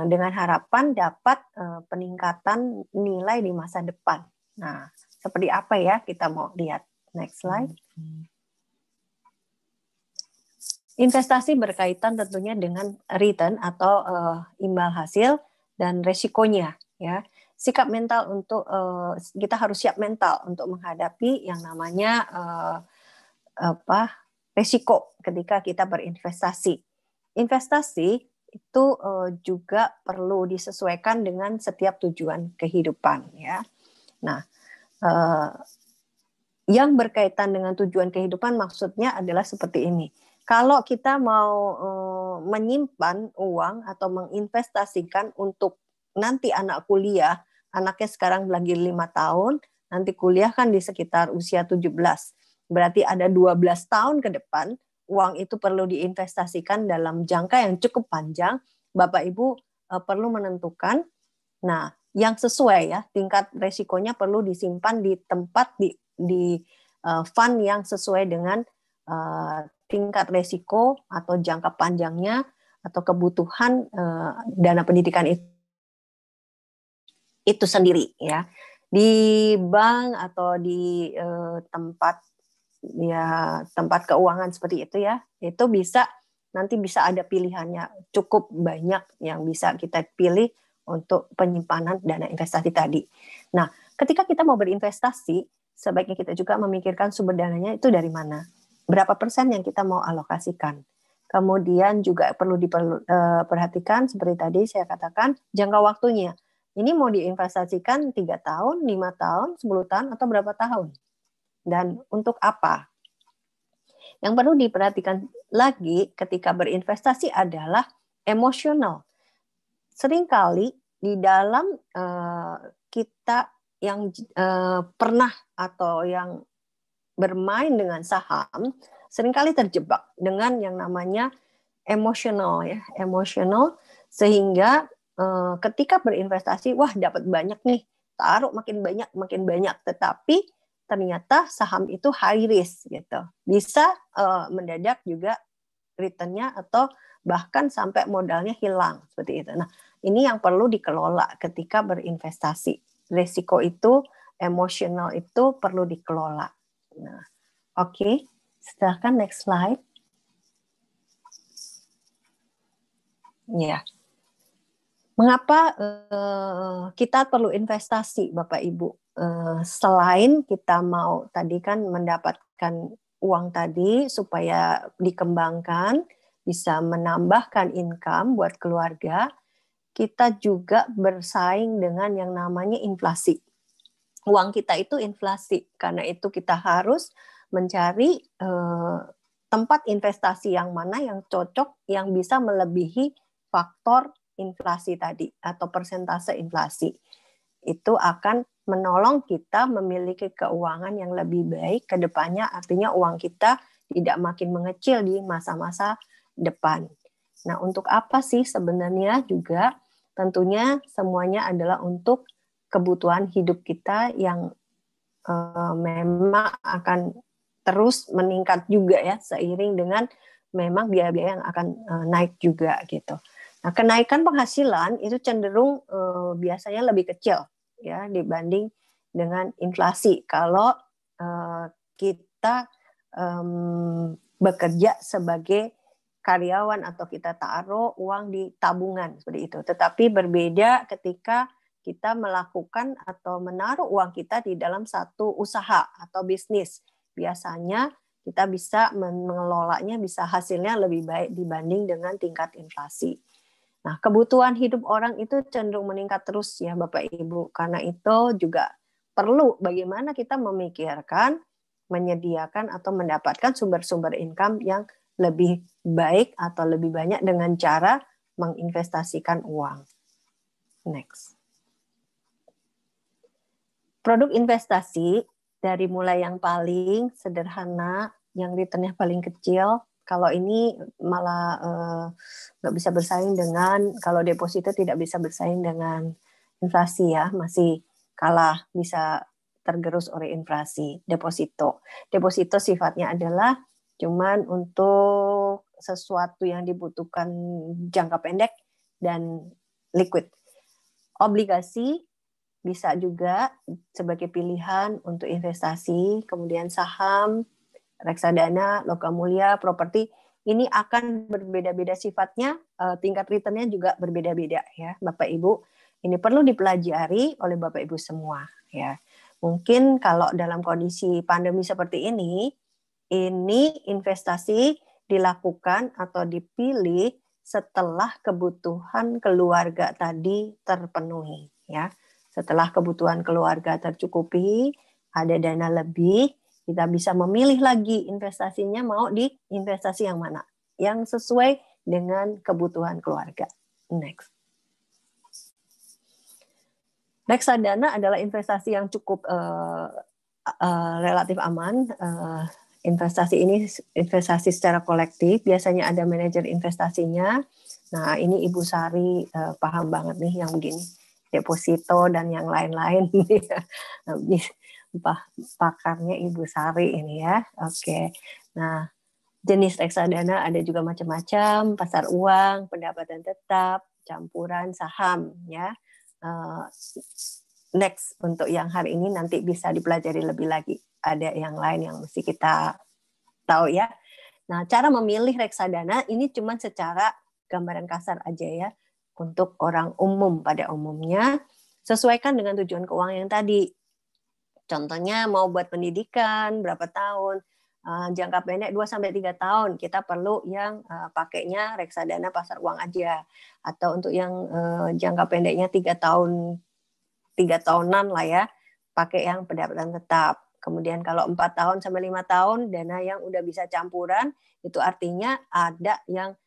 dengan harapan dapat peningkatan nilai di masa depan. Nah, seperti apa ya kita mau lihat. Next slide. Investasi berkaitan tentunya dengan return atau imbal hasil dan resikonya ya. Sikap mental untuk kita harus siap mental untuk menghadapi yang namanya resiko ketika kita berinvestasi. Investasi itu juga perlu disesuaikan dengan setiap tujuan kehidupan ya. Nah, yang berkaitan dengan tujuan kehidupan maksudnya adalah seperti ini. Kalau kita mau menyimpan uang atau menginvestasikan untuk nanti anak kuliah, anaknya sekarang lagi 5 tahun, nanti kuliah kan di sekitar usia 17. Berarti ada 12 tahun ke depan, uang itu perlu diinvestasikan dalam jangka yang cukup panjang. Bapak Ibu perlu menentukan, nah yang sesuai ya, tingkat resikonya perlu disimpan di tempat di fund yang sesuai dengan tingkat resiko atau jangka panjangnya atau kebutuhan dana pendidikan itu sendiri ya. Di bank atau di tempat keuangan seperti itu ya, itu nanti bisa ada pilihannya cukup banyak yang bisa kita pilih untuk penyimpanan dana investasi tadi. Nah, ketika kita mau berinvestasi, sebaiknya kita juga memikirkan sumber dananya itu dari mana. Berapa persen yang kita mau alokasikan. Kemudian juga perlu diperhatikan seperti tadi saya katakan jangka waktunya. Ini mau diinvestasikan 3 tahun, 5 tahun, 10 tahun, atau berapa tahun? Dan untuk apa? Yang perlu diperhatikan lagi ketika berinvestasi adalah emosional. Seringkali di dalam kita yang pernah atau yang bermain dengan saham, seringkali terjebak dengan yang namanya emosional ya, emosional sehingga ketika berinvestasi, wah dapat banyak nih, taruh makin banyak, tetapi ternyata saham itu high risk gitu, bisa mendadak juga returnnya atau bahkan sampai modalnya hilang seperti itu. Nah, ini yang perlu dikelola ketika berinvestasi. Risiko itu, emosional itu perlu dikelola. Nah, oke, silakan next slide. Ya. Mengapa kita perlu investasi, Bapak Ibu? Selain kita mau tadi kan mendapatkan uang tadi supaya dikembangkan, bisa menambahkan income buat keluarga, kita juga bersaing dengan yang namanya inflasi. Uang kita itu inflasi, karena itu kita harus mencari tempat investasi yang mana yang cocok, yang bisa melebihi faktor inflasi tadi atau persentase inflasi. Itu akan menolong kita memiliki keuangan yang lebih baik ke depannya, artinya uang kita tidak makin mengecil di masa-masa depan. Nah, untuk apa sih sebenarnya juga? Tentunya semuanya adalah untuk kebutuhan hidup kita yang memang akan terus meningkat juga ya, seiring dengan memang biaya-biaya yang akan naik juga gitu. Nah, kenaikan penghasilan itu cenderung biasanya lebih kecil ya dibanding dengan inflasi kalau kita bekerja sebagai karyawan atau kita taruh uang di tabungan seperti itu. Tetapi berbeda ketika kita melakukan atau menaruh uang kita di dalam satu usaha atau bisnis. Biasanya kita bisa mengelolanya, bisa hasilnya lebih baik dibanding dengan tingkat inflasi. Nah, kebutuhan hidup orang itu cenderung meningkat terus ya Bapak Ibu. Karena itu juga perlu bagaimana kita memikirkan, menyediakan atau mendapatkan sumber-sumber income yang lebih baik atau lebih banyak dengan cara menginvestasikan uang. Next. Produk investasi dari mulai yang paling sederhana, yang returnnya paling kecil, kalau ini malah nggak bisa bersaing dengan, kalau deposito tidak bisa bersaing dengan inflasi ya, masih kalah, bisa tergerus oleh inflasi. Deposito sifatnya adalah cuman untuk sesuatu yang dibutuhkan jangka pendek dan liquid. Obligasi bisa juga sebagai pilihan untuk investasi, kemudian saham, reksadana, logam mulia, properti, ini akan berbeda-beda sifatnya, tingkat returnnya juga berbeda-beda ya Bapak Ibu. Ini perlu dipelajari oleh Bapak Ibu semua ya. Mungkin kalau dalam kondisi pandemi seperti ini investasi dilakukan atau dipilih setelah kebutuhan keluarga tadi terpenuhi ya. Setelah kebutuhan keluarga tercukupi, ada dana lebih, kita bisa memilih lagi investasinya mau di investasi yang mana, yang sesuai dengan kebutuhan keluarga. Next. Reksadana adalah investasi yang cukup relatif aman. Investasi ini investasi secara kolektif, biasanya ada manajer investasinya. Nah, ini Ibu Sari paham banget nih yang begini. Deposito dan yang lain-lain pakarnya Ibu Sari ini ya. Oke. Nah, jenis reksadana ada juga macam-macam, pasar uang, pendapatan tetap, campuran saham ya. Next untuk yang hari ini nanti bisa dipelajari lebih lagi. Ada yang lain yang mesti kita tahu ya. Nah, cara memilih reksadana ini cuma secara gambaran kasar aja ya. Untuk orang umum pada umumnya, sesuaikan dengan tujuan keuangan yang tadi. Contohnya mau buat pendidikan, berapa tahun, jangka pendek 2-3 tahun, kita perlu yang pakainya reksadana pasar uang aja. Atau untuk yang jangka pendeknya 3 tahunan lah ya, pakai yang pendapatan tetap. Kemudian kalau 4 tahun sampai 5 tahun, dana yang udah bisa campuran, itu artinya ada yang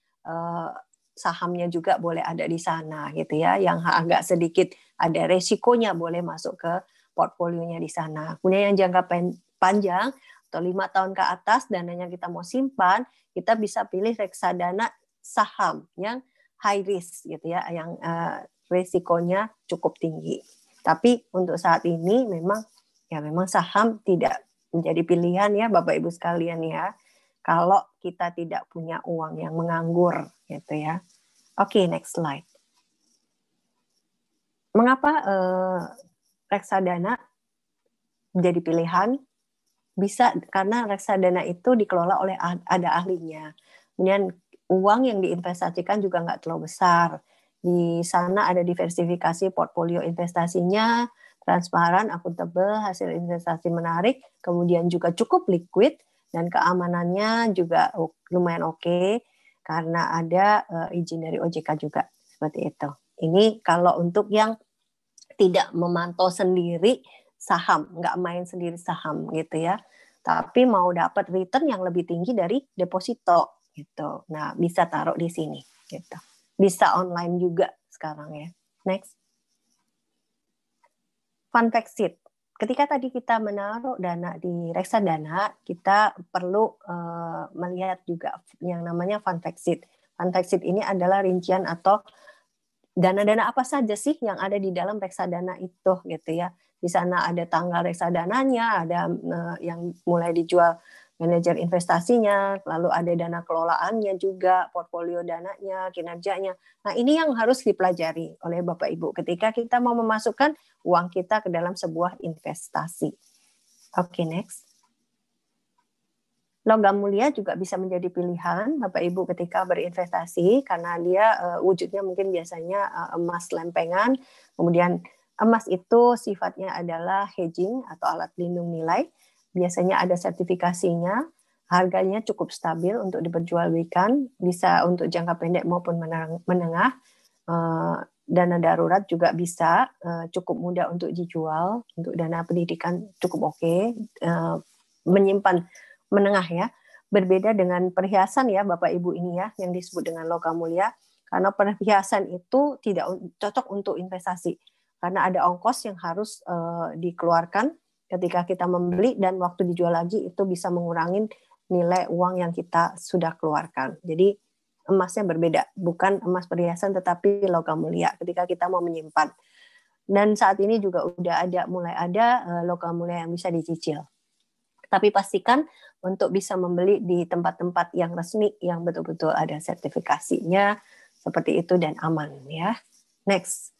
sahamnya juga boleh ada di sana gitu ya, yang agak sedikit ada resikonya boleh masuk ke portfolionya di sana. Kemudian yang jangka panjang atau 5 tahun ke atas dananya kita mau simpan, kita bisa pilih reksadana saham yang high risk gitu ya, yang resikonya cukup tinggi. Tapi untuk saat ini memang saham tidak menjadi pilihan ya Bapak Ibu sekalian ya. Kalau kita tidak punya uang yang menganggur gitu ya. Oke, next slide. Mengapa reksadana menjadi pilihan? Bisa karena reksadana itu dikelola oleh ada ahlinya. Kemudian uang yang diinvestasikan juga nggak terlalu besar. Di sana ada diversifikasi portfolio investasinya, transparan, akuntabel, hasil investasi menarik, kemudian juga cukup liquid, dan keamanannya juga lumayan oke karena ada izin dari OJK juga seperti itu. Ini kalau untuk yang tidak memantau sendiri saham, nggak main sendiri saham gitu ya, tapi mau dapat return yang lebih tinggi dari deposito gitu. Nah, bisa taruh di sini gitu. Bisa online juga sekarang ya. Next. Fund fact sheet. Ketika tadi kita menaruh dana di reksadana, kita perlu melihat juga yang namanya fund fact sheet. Fund fact sheet ini adalah rincian atau dana-dana apa saja sih yang ada di dalam reksadana itu gitu ya. Di sana ada tanggal reksadananya, ada yang mulai dijual manajer investasinya, lalu ada dana kelolaannya juga, portfolio dananya, kinerjanya. Nah, ini yang harus dipelajari oleh Bapak Ibu ketika kita mau memasukkan uang kita ke dalam sebuah investasi. Oke, next. Logam mulia juga bisa menjadi pilihan Bapak Ibu ketika berinvestasi karena dia wujudnya mungkin biasanya emas lempengan. Kemudian emas itu sifatnya adalah hedging atau alat pelindung nilai. Biasanya ada sertifikasinya, harganya cukup stabil untuk diperjualbelikan, bisa untuk jangka pendek maupun menengah. Dana darurat juga bisa, cukup mudah untuk dijual, untuk dana pendidikan cukup oke, menyimpan menengah ya. Berbeda dengan perhiasan ya Bapak Ibu ini ya, yang disebut dengan logam mulia, karena perhiasan itu tidak cocok untuk investasi, karena ada ongkos yang harus dikeluarkan ketika kita membeli dan waktu dijual lagi itu bisa mengurangi nilai uang yang kita sudah keluarkan. Jadi emasnya berbeda, bukan emas perhiasan tetapi logam mulia ketika kita mau menyimpan. Dan saat ini juga mulai ada logam mulia yang bisa dicicil. Tapi pastikan untuk bisa membeli di tempat-tempat yang resmi yang betul-betul ada sertifikasinya seperti itu dan aman ya. Next.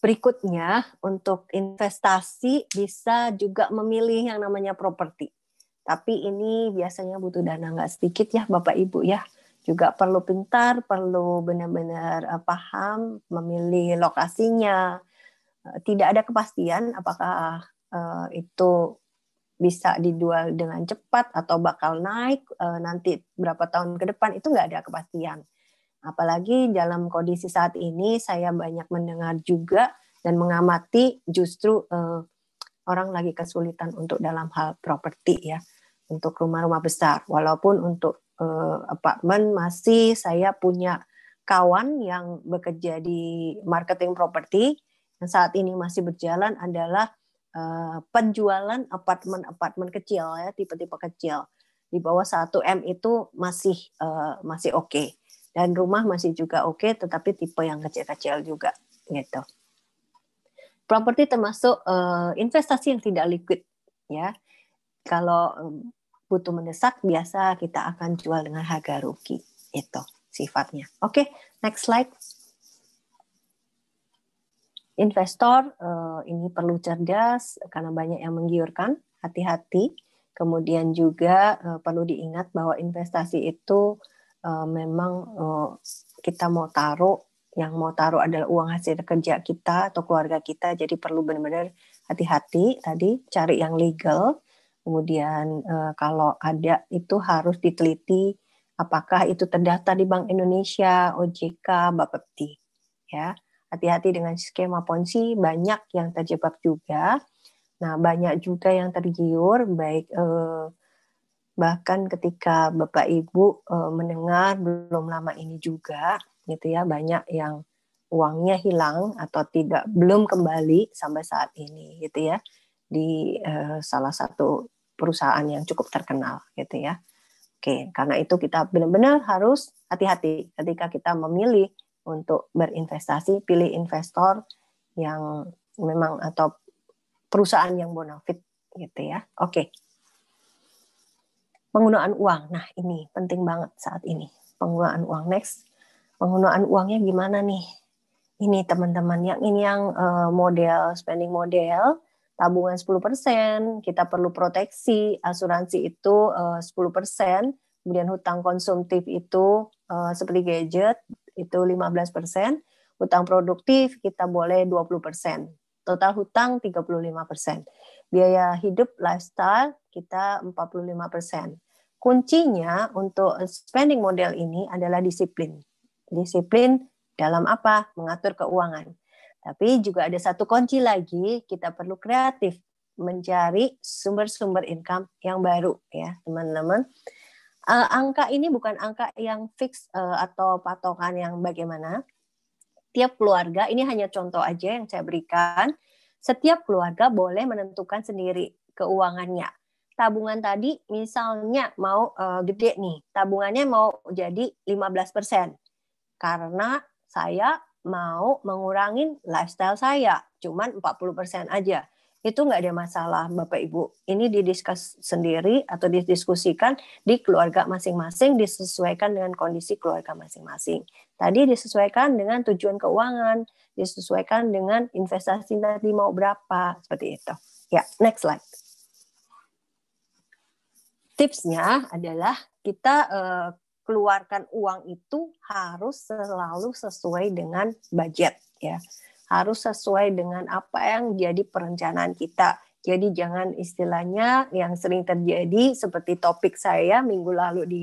Berikutnya untuk investasi bisa juga memilih yang namanya properti. Tapi ini biasanya butuh dana nggak sedikit ya Bapak Ibu ya. Juga perlu pintar, perlu benar-benar paham memilih lokasinya. Tidak ada kepastian apakah itu bisa dijual dengan cepat atau bakal naik nanti berapa tahun ke depan, itu nggak ada kepastian. Apalagi dalam kondisi saat ini saya banyak mendengar juga dan mengamati justru orang lagi kesulitan untuk dalam hal properti ya, untuk rumah-rumah besar. Walaupun untuk apartemen masih saya punya kawan yang bekerja di marketing properti yang saat ini masih berjalan adalah penjualan apartemen kecil ya, tipe-tipe kecil di bawah 1 M itu masih oke. Dan rumah masih juga oke, tetapi tipe yang kecil-kecil juga gitu. Properti termasuk investasi yang tidak liquid ya. Kalau butuh mendesak biasa kita akan jual dengan harga rugi, itu sifatnya. Oke, next slide. Investor ini perlu cerdas karena banyak yang menggiurkan, hati-hati. Kemudian juga perlu diingat bahwa investasi itu memang kita mau taruh, yang mau taruh adalah uang hasil kerja kita atau keluarga kita, jadi perlu benar-benar hati-hati tadi, cari yang legal. Kemudian kalau ada itu harus diteliti apakah itu terdaftar di Bank Indonesia, OJK, Bapepti. Ya, hati-hati dengan skema ponzi, banyak yang terjebak juga. Nah, banyak juga yang tergiur, baik bahkan ketika Bapak Ibu mendengar belum lama ini juga gitu ya, banyak yang uangnya hilang atau belum kembali sampai saat ini gitu ya, di salah satu perusahaan yang cukup terkenal gitu ya. Oke, karena itu kita benar-benar harus hati-hati ketika kita memilih untuk berinvestasi, pilih investor yang memang atau perusahaan yang bonafit gitu ya. Oke. Penggunaan uang. Nah, ini penting banget saat ini. Penggunaan uang. Next. Penggunaan uangnya gimana nih? Ini teman-teman, yang model, spending model, tabungan 10%, kita perlu proteksi, asuransi itu 10%, kemudian hutang konsumtif itu seperti gadget, itu 15%, hutang produktif kita boleh 20%. Total hutang 35%. Biaya hidup lifestyle kita 45%. Kuncinya untuk spending model ini adalah disiplin. Disiplin dalam apa? Mengatur keuangan. Tapi juga ada satu kunci lagi, kita perlu kreatif mencari sumber-sumber income yang baru ya, teman-teman. Angka ini bukan angka yang fix atau patokan yang bagaimana. Tiap keluarga, ini hanya contoh aja yang saya berikan, setiap keluarga boleh menentukan sendiri keuangannya. Tabungan tadi misalnya mau gede nih, tabungannya mau jadi 15%. Karena saya mau mengurangin lifestyle saya, cuman 40% aja. Itu nggak ada masalah Bapak Ibu. Ini didiskus sendiri atau didiskusikan di keluarga masing-masing, disesuaikan dengan kondisi keluarga masing-masing. Tadi disesuaikan dengan tujuan keuangan, disesuaikan dengan investasi nanti mau berapa, seperti itu. Ya, next slide. Tipsnya adalah kita keluarkan uang itu harus selalu sesuai dengan budget ya. Harus sesuai dengan apa yang jadi perencanaan kita. Jadi jangan istilahnya yang sering terjadi seperti topik saya minggu lalu di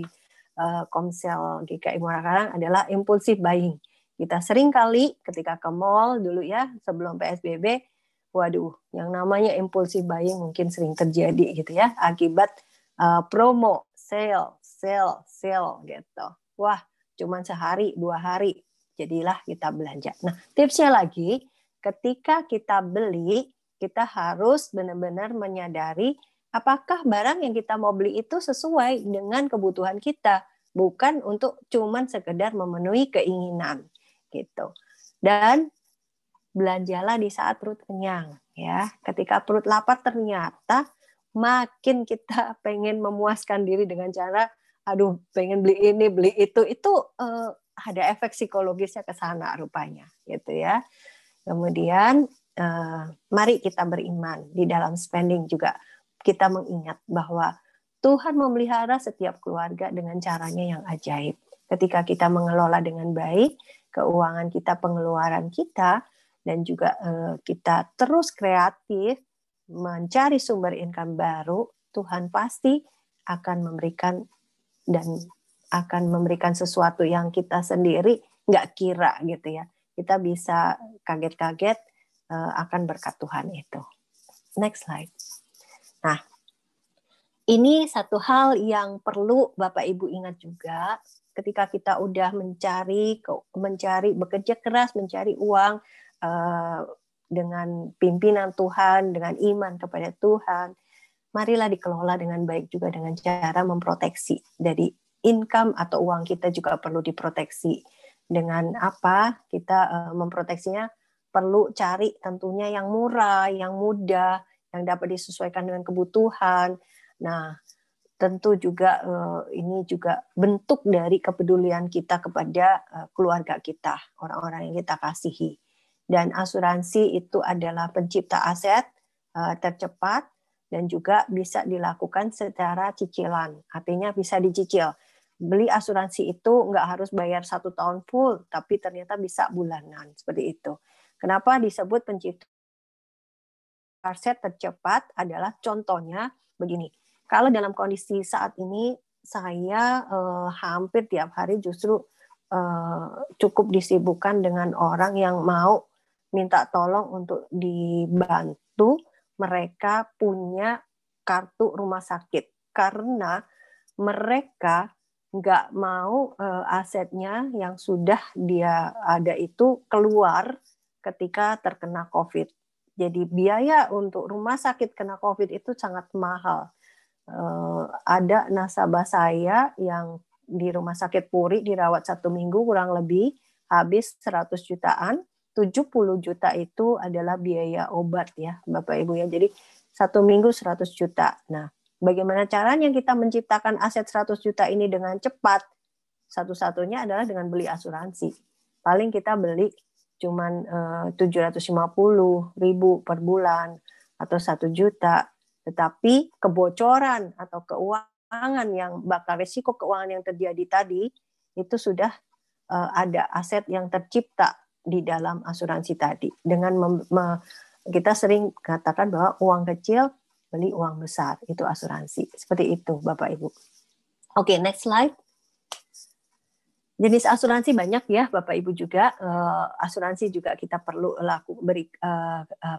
Komsel GKI Muara Karang adalah impulsif buying. Kita sering kali ketika ke mall dulu ya sebelum PSBB, waduh, yang namanya impulsif buying mungkin sering terjadi gitu ya akibat promo, sale gitu. Wah, cuman sehari, 2 hari. Jadilah kita belanja. Nah, tipsnya lagi, ketika kita beli, kita harus benar-benar menyadari apakah barang yang kita mau beli itu sesuai dengan kebutuhan kita, bukan untuk cuman sekedar memenuhi keinginan gitu. Dan belanjalah di saat perut kenyang ya. Ketika perut lapar ternyata makin kita pengen memuaskan diri dengan cara aduh pengen beli ini, beli itu ada efek psikologisnya ke sana rupanya gitu ya. Kemudian mari kita beriman di dalam spending juga kita mengingat bahwa Tuhan memelihara setiap keluarga dengan caranya yang ajaib. Ketika kita mengelola dengan baik keuangan kita, pengeluaran kita, dan juga kita terus kreatif mencari sumber income baru, Tuhan pasti akan memberikan dan akan memberikan sesuatu yang kita sendiri nggak kira gitu ya. Kita bisa kaget-kaget akan berkat Tuhan itu. Next slide. Nah, ini satu hal yang perlu Bapak Ibu ingat juga ketika kita udah mencari bekerja keras, mencari uang dengan pimpinan Tuhan, dengan iman kepada Tuhan, marilah dikelola dengan baik juga dengan cara memproteksi. Dari income atau uang kita juga perlu diproteksi. Dengan apa? Kita memproteksinya perlu cari tentunya yang murah, yang mudah, yang dapat disesuaikan dengan kebutuhan. Nah, tentu juga ini juga bentuk dari kepedulian kita kepada keluarga kita, orang-orang yang kita kasihi. Dan asuransi itu adalah pencipta aset tercepat dan juga bisa dilakukan secara cicilan. Artinya bisa dicicil. Beli asuransi itu nggak harus bayar 1 tahun full, tapi ternyata bisa bulanan. Seperti itu. Kenapa disebut pencipta aset tercepat adalah contohnya begini. Kalau dalam kondisi saat ini, saya hampir tiap hari justru cukup disibukkan dengan orang yang mau minta tolong untuk dibantu mereka punya kartu rumah sakit. Karena mereka nggak mau asetnya yang sudah dia ada itu keluar ketika terkena COVID. Jadi biaya untuk rumah sakit kena COVID itu sangat mahal. Ada nasabah saya yang di rumah sakit Puri dirawat 1 minggu kurang lebih habis 100 jutaan. 70 juta itu adalah biaya obat ya Bapak Ibu ya. Jadi 1 minggu 100 juta. Nah, bagaimana caranya kita menciptakan aset 100 juta ini dengan cepat? Satu-satunya adalah dengan beli asuransi. Paling kita beli cuman 750.000 per bulan atau 1 juta. Tetapi kebocoran atau keuangan yang bakal risiko keuangan yang terjadi tadi itu sudah ada aset yang tercipta di dalam asuransi tadi. Dengan Kita sering katakan bahwa uang kecil beli uang besar, itu asuransi. Seperti itu, Bapak Ibu. Oke, next slide. Jenis asuransi banyak ya, Bapak Ibu juga. Asuransi juga kita perlu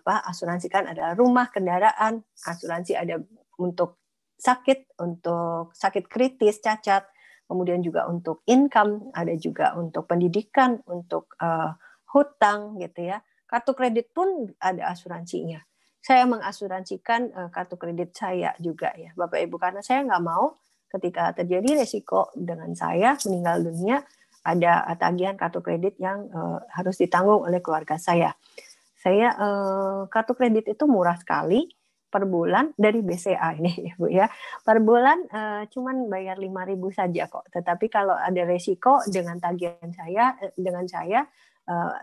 asuransikan adalah rumah, kendaraan. Asuransi ada untuk sakit kritis, cacat. Kemudian juga untuk income, ada juga untuk pendidikan, untuk hutang gitu ya. Kartu kredit pun ada asuransinya. Saya mengasuransikan kartu kredit saya juga ya, Bapak Ibu, karena saya nggak mau ketika terjadi resiko dengan saya meninggal dunia, ada tagihan kartu kredit yang harus ditanggung oleh keluarga saya. Saya kartu kredit itu murah sekali per bulan dari BCA ini, Ibu ya. Per bulan cuman bayar 5.000 saja kok. Tetapi kalau ada resiko dengan tagihan saya,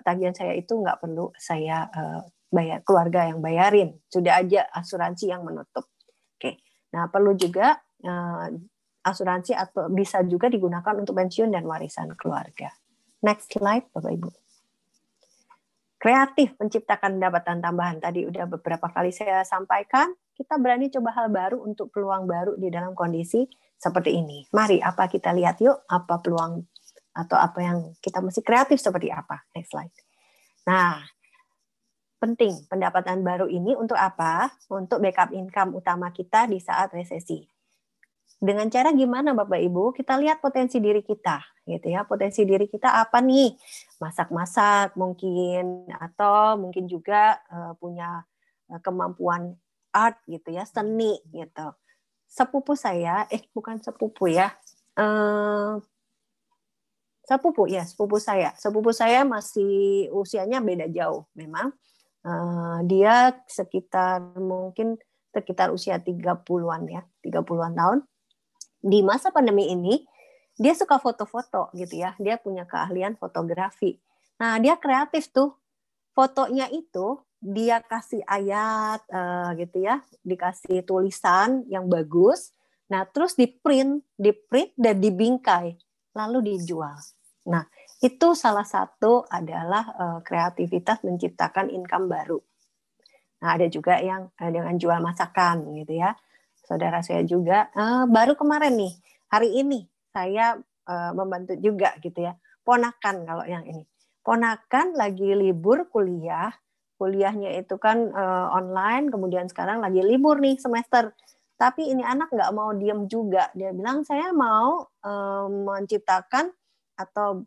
tagihan saya itu nggak perlu saya bayar, keluarga yang bayarin. Sudah aja asuransi yang menutup. Oke. Nah, perlu juga asuransi atau bisa juga digunakan untuk pensiun dan warisan keluarga. Next slide, Bapak Ibu. Kreatif menciptakan pendapatan tambahan. Tadi udah beberapa kali saya sampaikan, kita berani coba hal baru untuk peluang baru di dalam kondisi seperti ini. Mari, apa kita lihat yuk, apa peluang atau apa yang kita mesti kreatif seperti apa. Next slide. Nah, penting pendapatan baru ini untuk apa? Untuk backup income utama kita di saat resesi. Dengan cara gimana Bapak Ibu? Kita lihat potensi diri kita, gitu ya. Potensi diri kita apa nih? Masak-masak mungkin, atau mungkin juga punya kemampuan art gitu ya, seni gitu. Sepupu saya, bukan sepupu ya, sepupu saya masih usianya beda jauh, memang. Dia sekitar usia 30-an ya, 30-an tahun. Di masa pandemi ini, dia suka foto-foto gitu ya. Dia punya keahlian fotografi. Nah, dia kreatif tuh. Fotonya itu dia kasih ayat gitu ya, dikasih tulisan yang bagus. Nah, terus di-print dan dibingkai, lalu dijual. Nah, itu salah satu adalah kreativitas menciptakan income baru. Nah, ada juga yang dengan jual masakan gitu ya. Saudara saya juga baru kemarin nih, hari ini saya membantu juga gitu ya. Ponakan kalau yang ini. Ponakan lagi libur kuliahnya itu kan online, kemudian sekarang lagi libur nih semester. Tapi ini anak nggak mau diem juga. Dia bilang saya mau menciptakan atau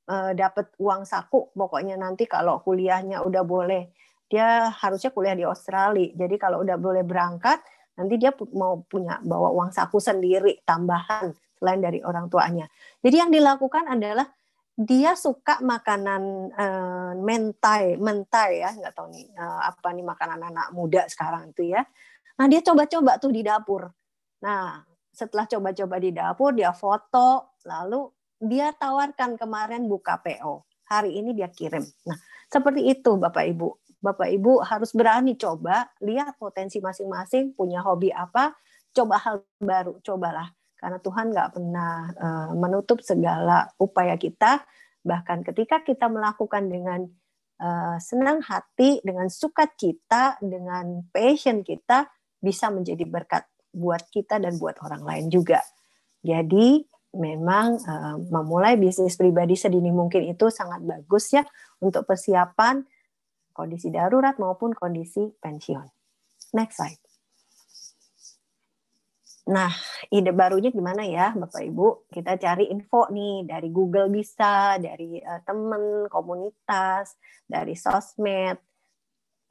dapat uang saku. Pokoknya nanti kalau kuliahnya udah boleh, dia harusnya kuliah di Australia. Jadi kalau udah boleh berangkat, nanti dia mau bawa uang saku sendiri tambahan selain dari orang tuanya. Jadi yang dilakukan adalah dia suka makanan mentai ya, nggak tahu nih apa nih makanan anak muda sekarang itu ya. Nah dia coba-coba tuh di dapur. Nah setelah coba-coba di dapur dia foto, lalu dia tawarkan kemarin buka PO. Hari ini dia kirim. Nah seperti itu Bapak Ibu. Bapak Ibu harus berani coba, lihat potensi masing-masing, punya hobi apa, coba hal baru, cobalah. Karena Tuhan nggak pernah menutup segala upaya kita, bahkan ketika kita melakukan dengan senang hati, dengan sukacita, dengan passion kita, bisa menjadi berkat buat kita dan buat orang lain juga. Jadi memang memulai bisnis pribadi sedini mungkin itu sangat bagus ya untuk persiapan kondisi darurat maupun kondisi pensiun. Next slide. Nah, ide barunya gimana ya Bapak Ibu? Kita cari info nih dari Google bisa, dari teman, komunitas, dari sosmed.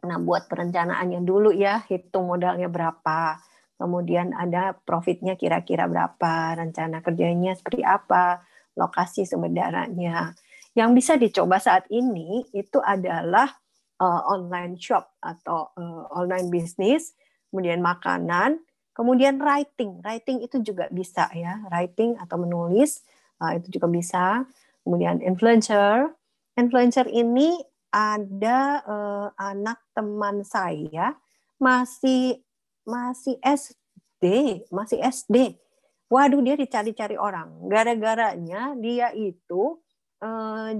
Nah, buat perencanaannya dulu ya, hitung modalnya berapa. Kemudian ada profitnya kira-kira berapa, rencana kerjanya seperti apa, lokasi sebenarnya. Yang bisa dicoba saat ini itu adalah online shop atau online bisnis, kemudian makanan, kemudian writing itu juga bisa ya, writing atau menulis itu juga bisa. Kemudian influencer ini ada anak teman saya masih SD. Waduh, dia dicari-cari orang. Gara-garanya dia itu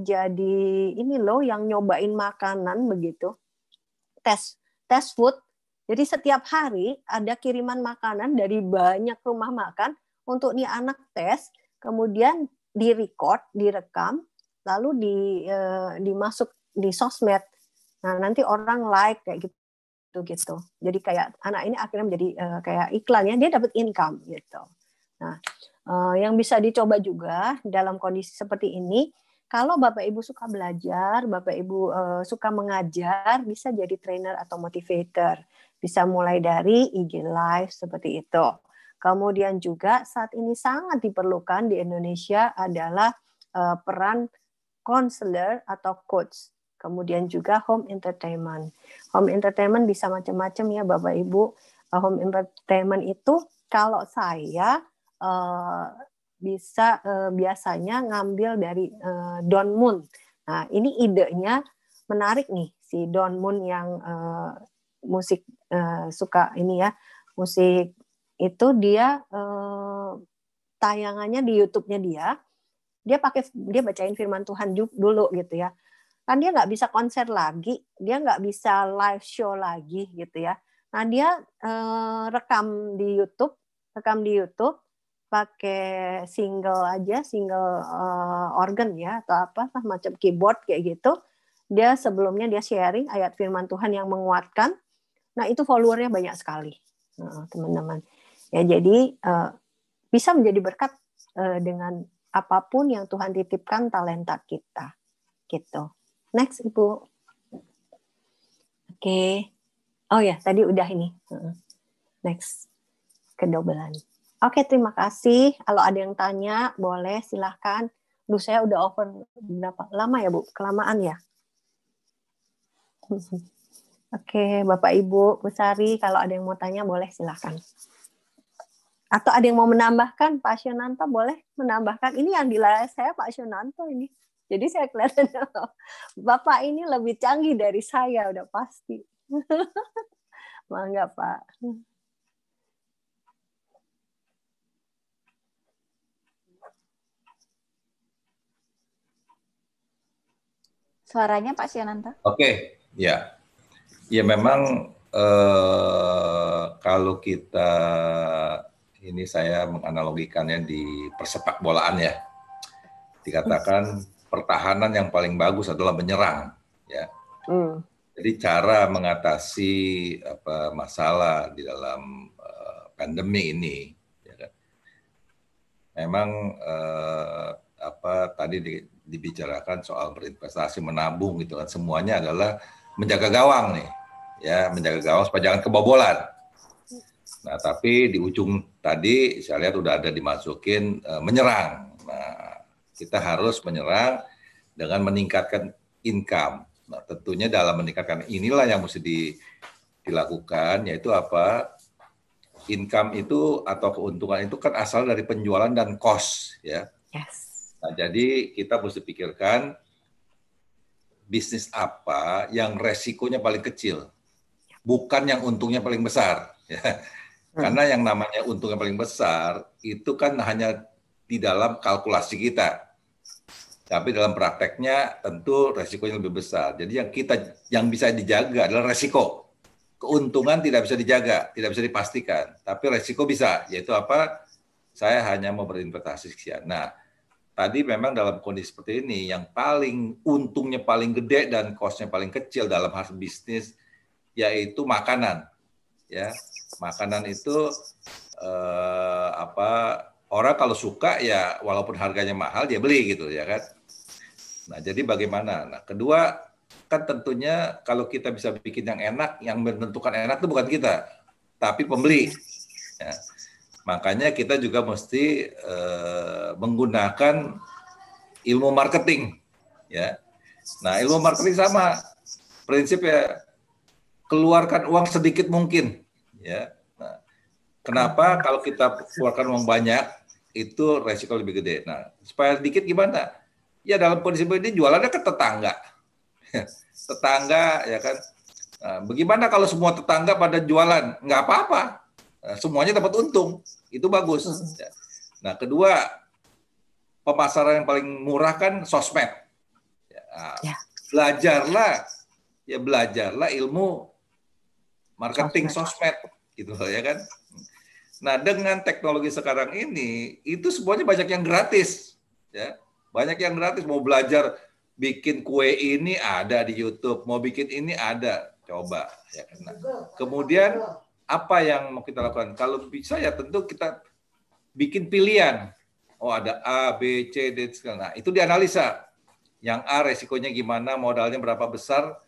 jadi ini loh yang nyobain makanan begitu, tes test food. Jadi setiap hari ada kiriman makanan dari banyak rumah makan untuk nih anak tes, kemudian direkam, lalu dimasuk di sosmed. Nah, nanti orang like kayak gitu. Jadi kayak anak ini akhirnya menjadi kayak iklannya, dia dapat income gitu. Nah, yang bisa dicoba juga dalam kondisi seperti ini, kalau Bapak Ibu suka belajar, Bapak Ibu suka mengajar, bisa jadi trainer atau motivator. Bisa mulai dari IG Live seperti itu. Kemudian juga saat ini sangat diperlukan di Indonesia adalah peran counselor atau coach. Kemudian juga home entertainment. Home entertainment bisa macam-macam ya Bapak Ibu. Home entertainment itu kalau saya bisa biasanya ngambil dari Don Moon. Nah, ini idenya menarik nih, si Don Moon yang musik suka ini ya, musik itu dia tayangannya di YouTube-nya dia bacain firman Tuhan dulu gitu ya. Kan dia nggak bisa konser lagi, dia nggak bisa live show lagi gitu ya. Nah, dia rekam di YouTube pakai single organ ya atau apa macam keyboard kayak gitu. Sebelumnya dia sharing ayat firman Tuhan yang menguatkan. Nah, itu followernya banyak sekali, teman-teman. Ya, jadi bisa menjadi berkat dengan apapun yang Tuhan titipkan talenta kita, gitu. Next, Ibu. Oke. Oh ya, tadi udah ini. Next, kedobelan. Oke, terima kasih. Kalau ada yang tanya, boleh silahkan. Saya udah over berapa lama ya, Bu? Kelamaan ya? Oke, Bapak Ibu, Bu Sari, kalau ada yang mau tanya boleh silahkan. Atau ada yang mau menambahkan, Pak Shonanto boleh menambahkan. Ini yang di layar saya Pak Shonanto ini. Jadi saya kelihatan Bapak ini lebih canggih dari saya, udah pasti. Mangga Pak. Suaranya Pak Shonanto. Oke, ya. Ya memang kalau kita ini saya menganalogikannya di persepak bolaan ya, dikatakan pertahanan yang paling bagus adalah menyerang, ya. Jadi cara mengatasi masalah di dalam pandemi ini, ya kan, memang tadi dibicarakan soal berinvestasi, menabung gitu kan, semuanya adalah menjaga gawang nih. Ya, menjaga gawang supaya jangan kebobolan. Nah, tapi di ujung tadi saya lihat udah ada dimasukin menyerang. Nah, kita harus menyerang dengan meningkatkan income. Nah, tentunya dalam meningkatkan inilah yang mesti dilakukan, yaitu apa? Income itu atau keuntungan itu kan asal dari penjualan dan cost, ya. Yes. Nah, jadi kita mesti pikirkan bisnis apa yang resikonya paling kecil. Bukan yang untungnya paling besar, ya. Karena yang namanya untungnya paling besar itu kan hanya di dalam kalkulasi kita, tapi dalam prakteknya tentu resikonya lebih besar. Jadi yang bisa dijaga adalah resiko. Keuntungan tidak bisa dijaga, tidak bisa dipastikan, tapi resiko bisa. Yaitu apa? Saya hanya mau berinvestasi sekian. Nah, tadi memang dalam kondisi seperti ini yang paling untungnya paling gede dan cost-nya paling kecil dalam hal bisnis yaitu makanan, ya. Makanan itu orang kalau suka ya walaupun harganya mahal dia beli gitu ya kan. Nah, jadi bagaimana? Nah, kedua kan tentunya kalau kita bisa bikin yang enak, yang menentukan enak itu bukan kita, tapi pembeli. Ya. Makanya kita juga mesti menggunakan ilmu marketing, ya. Nah, ilmu marketing sama prinsipnya, keluarkan uang sedikit mungkin, ya. Nah, kenapa kalau kita keluarkan uang banyak itu resiko lebih gede. Nah, supaya sedikit gimana? Ya dalam kondisi ini jualannya ke tetangga, tetangga, ya kan. Nah, bagaimana kalau semua tetangga pada jualan? Nggak apa-apa, semuanya dapat untung, itu bagus. Ya. Nah, kedua pemasaran yang paling murah kan sosmed. Ya, belajarlah ilmu marketing sosmed gitu ya kan. Nah, dengan teknologi sekarang ini itu semuanya banyak yang gratis ya. Banyak yang gratis, mau belajar bikin kue ini ada di YouTube, mau bikin ini ada, coba ya kan. Nah, kemudian apa yang mau kita lakukan? Kalau bisa ya tentu kita bikin pilihan. Oh, ada A, B, C, D, nah itu dianalisa. Yang A resikonya gimana, modalnya berapa besar.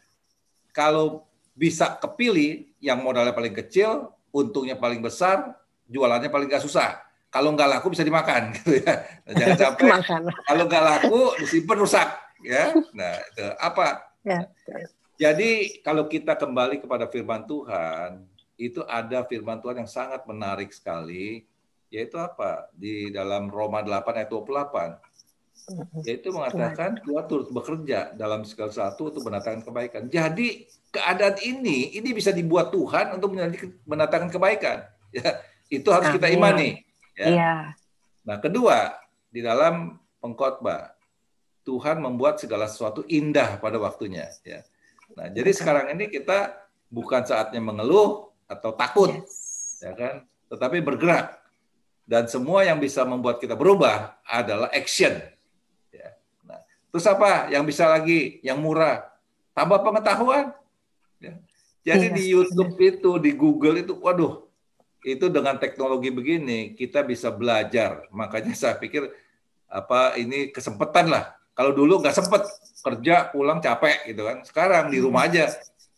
Kalau bisa kepilih yang modalnya paling kecil, untungnya paling besar, jualannya paling nggak susah. Kalau nggak laku bisa dimakan, gitu ya. Nah, jangan sampai kalau nggak laku disimpan rusak, ya. Nah, itu apa? Ya. Jadi kalau kita kembali kepada Firman Tuhan, itu ada Firman Tuhan yang sangat menarik sekali, yaitu apa? Di dalam Roma 8 ayat 28. Yaitu mengatakan Tuhan turut bekerja dalam segala sesuatu untuk mendatangkan kebaikan. Jadi keadaan ini bisa dibuat Tuhan untuk mendatangkan kebaikan. Ya, itu harus kita imani. Ya. Iya. Nah, kedua, di dalam pengkhotbah, Tuhan membuat segala sesuatu indah pada waktunya. Ya. Nah, jadi sekarang ini kita bukan saatnya mengeluh atau takut, ya kan? Tetapi bergerak. Dan semua yang bisa membuat kita berubah adalah action. Ya. Nah, terus apa? Yang bisa lagi, yang murah, tambah pengetahuan. Ya. Jadi di YouTube itu, di Google itu, waduh, itu dengan teknologi begini kita bisa belajar. Makanya saya pikir ini kesempatan lah. Kalau dulu nggak sempet kerja, pulang capek gitu kan. Sekarang di rumah aja,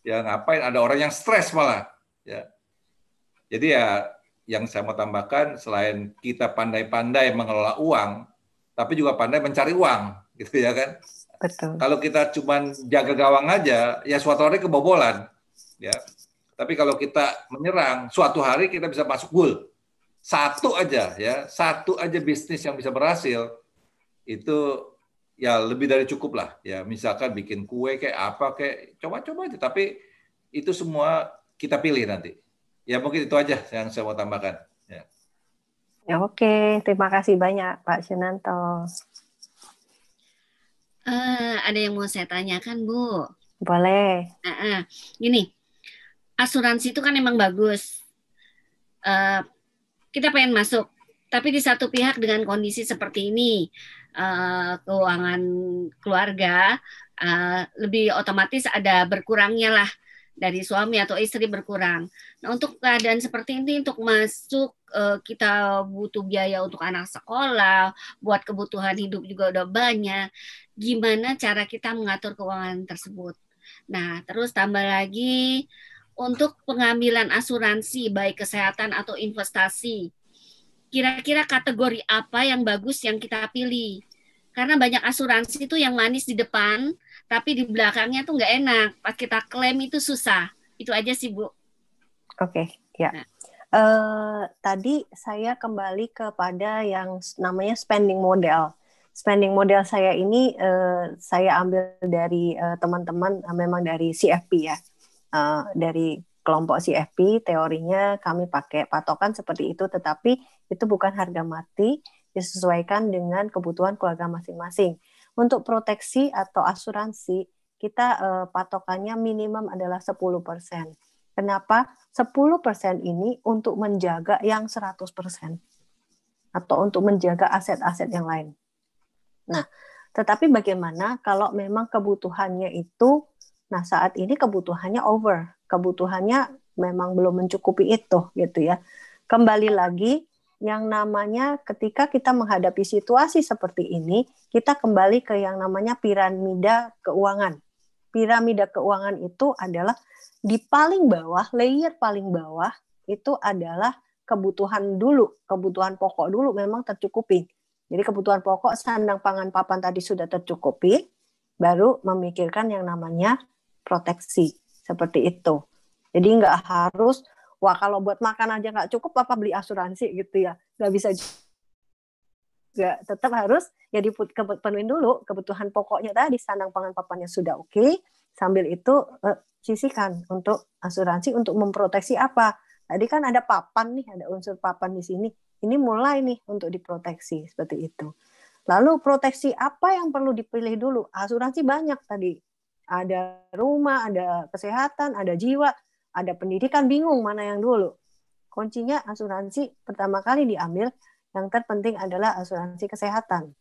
ya ngapain? Ada orang yang stres malah. Ya. Jadi ya, yang saya mau tambahkan selain kita pandai-pandai mengelola uang, tapi juga pandai mencari uang, gitu ya kan? Betul. Kalau kita cuma jaga gawang aja, ya suatu hari kebobolan, ya. Tapi kalau kita menyerang, suatu hari kita bisa masuk gol. Satu aja bisnis yang bisa berhasil, itu ya lebih dari cukup lah. Ya misalkan bikin kue kayak apa kayak coba-coba aja. Tapi itu semua kita pilih nanti. Ya mungkin itu aja yang saya mau tambahkan. Ya. Oke, terima kasih banyak Pak Sunanto. Ada yang mau saya tanyakan, Bu? Boleh. Gini, asuransi itu kan emang bagus. Kita pengen masuk, tapi di satu pihak dengan kondisi seperti ini, keuangan keluarga lebih otomatis ada berkurangnya lah. Dari suami atau istri berkurang. Nah, untuk keadaan seperti ini, untuk masuk kita butuh biaya untuk anak sekolah, buat kebutuhan hidup juga udah banyak. Gimana cara kita mengatur keuangan tersebut? Nah, terus tambah lagi untuk pengambilan asuransi, baik kesehatan atau investasi. Kira-kira kategori apa yang bagus yang kita pilih? Karena banyak asuransi itu yang manis di depan, tapi di belakangnya tuh nggak enak. Pas kita klaim itu susah. Itu aja sih, Bu. Oke, ya. Nah. Tadi saya kembali kepada yang namanya spending model. Spending model saya ini saya ambil dari teman-teman, memang dari CFP ya. Dari kelompok CFP, teorinya kami pakai patokan seperti itu, tetapi itu bukan harga mati, disesuaikan dengan kebutuhan keluarga masing-masing. Untuk proteksi atau asuransi, kita patokannya minimum adalah 10%. Kenapa? 10% ini untuk menjaga yang 100%. Atau untuk menjaga aset-aset yang lain. Nah, tetapi bagaimana kalau memang kebutuhannya itu, nah saat ini kebutuhannya over. Kebutuhannya memang belum mencukupi itu, gitu ya. Kembali lagi, yang namanya ketika kita menghadapi situasi seperti ini, kita kembali ke yang namanya piramida keuangan. Piramida keuangan itu adalah di paling bawah, layer paling bawah, itu adalah kebutuhan dulu, kebutuhan pokok dulu memang tercukupi. Jadi kebutuhan pokok, sandang, pangan, papan tadi sudah tercukupi, baru memikirkan yang namanya proteksi, seperti itu. Jadi nggak harus, wah kalau buat makan aja nggak cukup, apa beli asuransi gitu ya. Nggak bisa juga. Tetap harus ya dipenuhin dulu kebutuhan pokoknya tadi, sandang pangan papannya sudah oke. Sambil itu sisihkan untuk asuransi untuk memproteksi apa. Tadi kan ada papan nih, ada unsur papan di sini. Ini mulai nih untuk diproteksi seperti itu. Lalu proteksi apa yang perlu dipilih dulu? Asuransi banyak tadi. Ada rumah, ada kesehatan, ada jiwa. ada pendidikan, bingung mana yang dulu. Kuncinya asuransi pertama kali diambil, yang terpenting adalah asuransi kesehatan.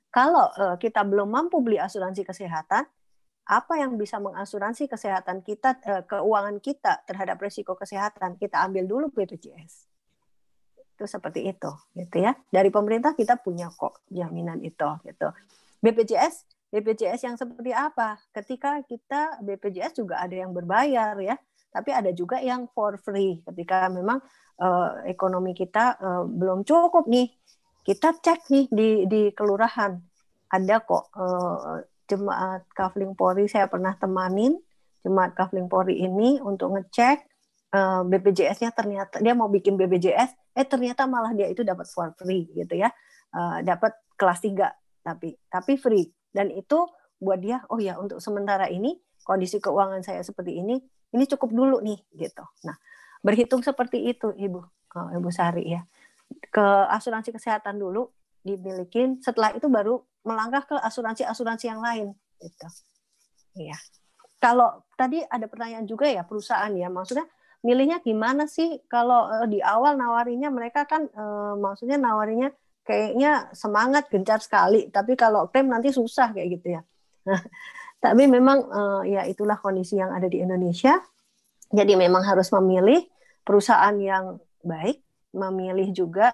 Kalau kita belum mampu beli asuransi kesehatan, apa yang bisa mengasuransi kesehatan kita, keuangan kita terhadap risiko kesehatan, kita ambil dulu BPJS. Itu seperti itu, gitu ya. Dari pemerintah kita punya kok jaminan itu, gitu. BPJS yang seperti apa? Ketika kita BPJS juga ada yang berbayar ya, tapi ada juga yang for free. Ketika memang ekonomi kita belum cukup nih, kita cek nih di kelurahan, ada kok jemaat Kafling Polri, saya pernah temanin jemaat Kafling Polri ini untuk ngecek BPJS-nya, ternyata dia mau bikin BPJS, ternyata malah dia itu dapat for free gitu ya, dapat kelas 3 tapi free, dan itu buat dia, oh ya untuk sementara ini kondisi keuangan saya seperti ini cukup dulu nih gitu. Nah, berhitung seperti itu Ibu Sari ya. Ke asuransi kesehatan dulu dimilikin, setelah itu baru melangkah ke asuransi yang lain gitu. Iya. Kalau tadi ada pertanyaan juga ya perusahaan ya, maksudnya milihnya gimana sih? Kalau di awal nawarinya mereka kan maksudnya nawarinya kayaknya semangat gencar sekali, tapi kalau klaim nanti susah kayak gitu ya. Tapi memang ya itulah kondisi yang ada di Indonesia. Jadi memang harus memilih perusahaan yang baik, memilih juga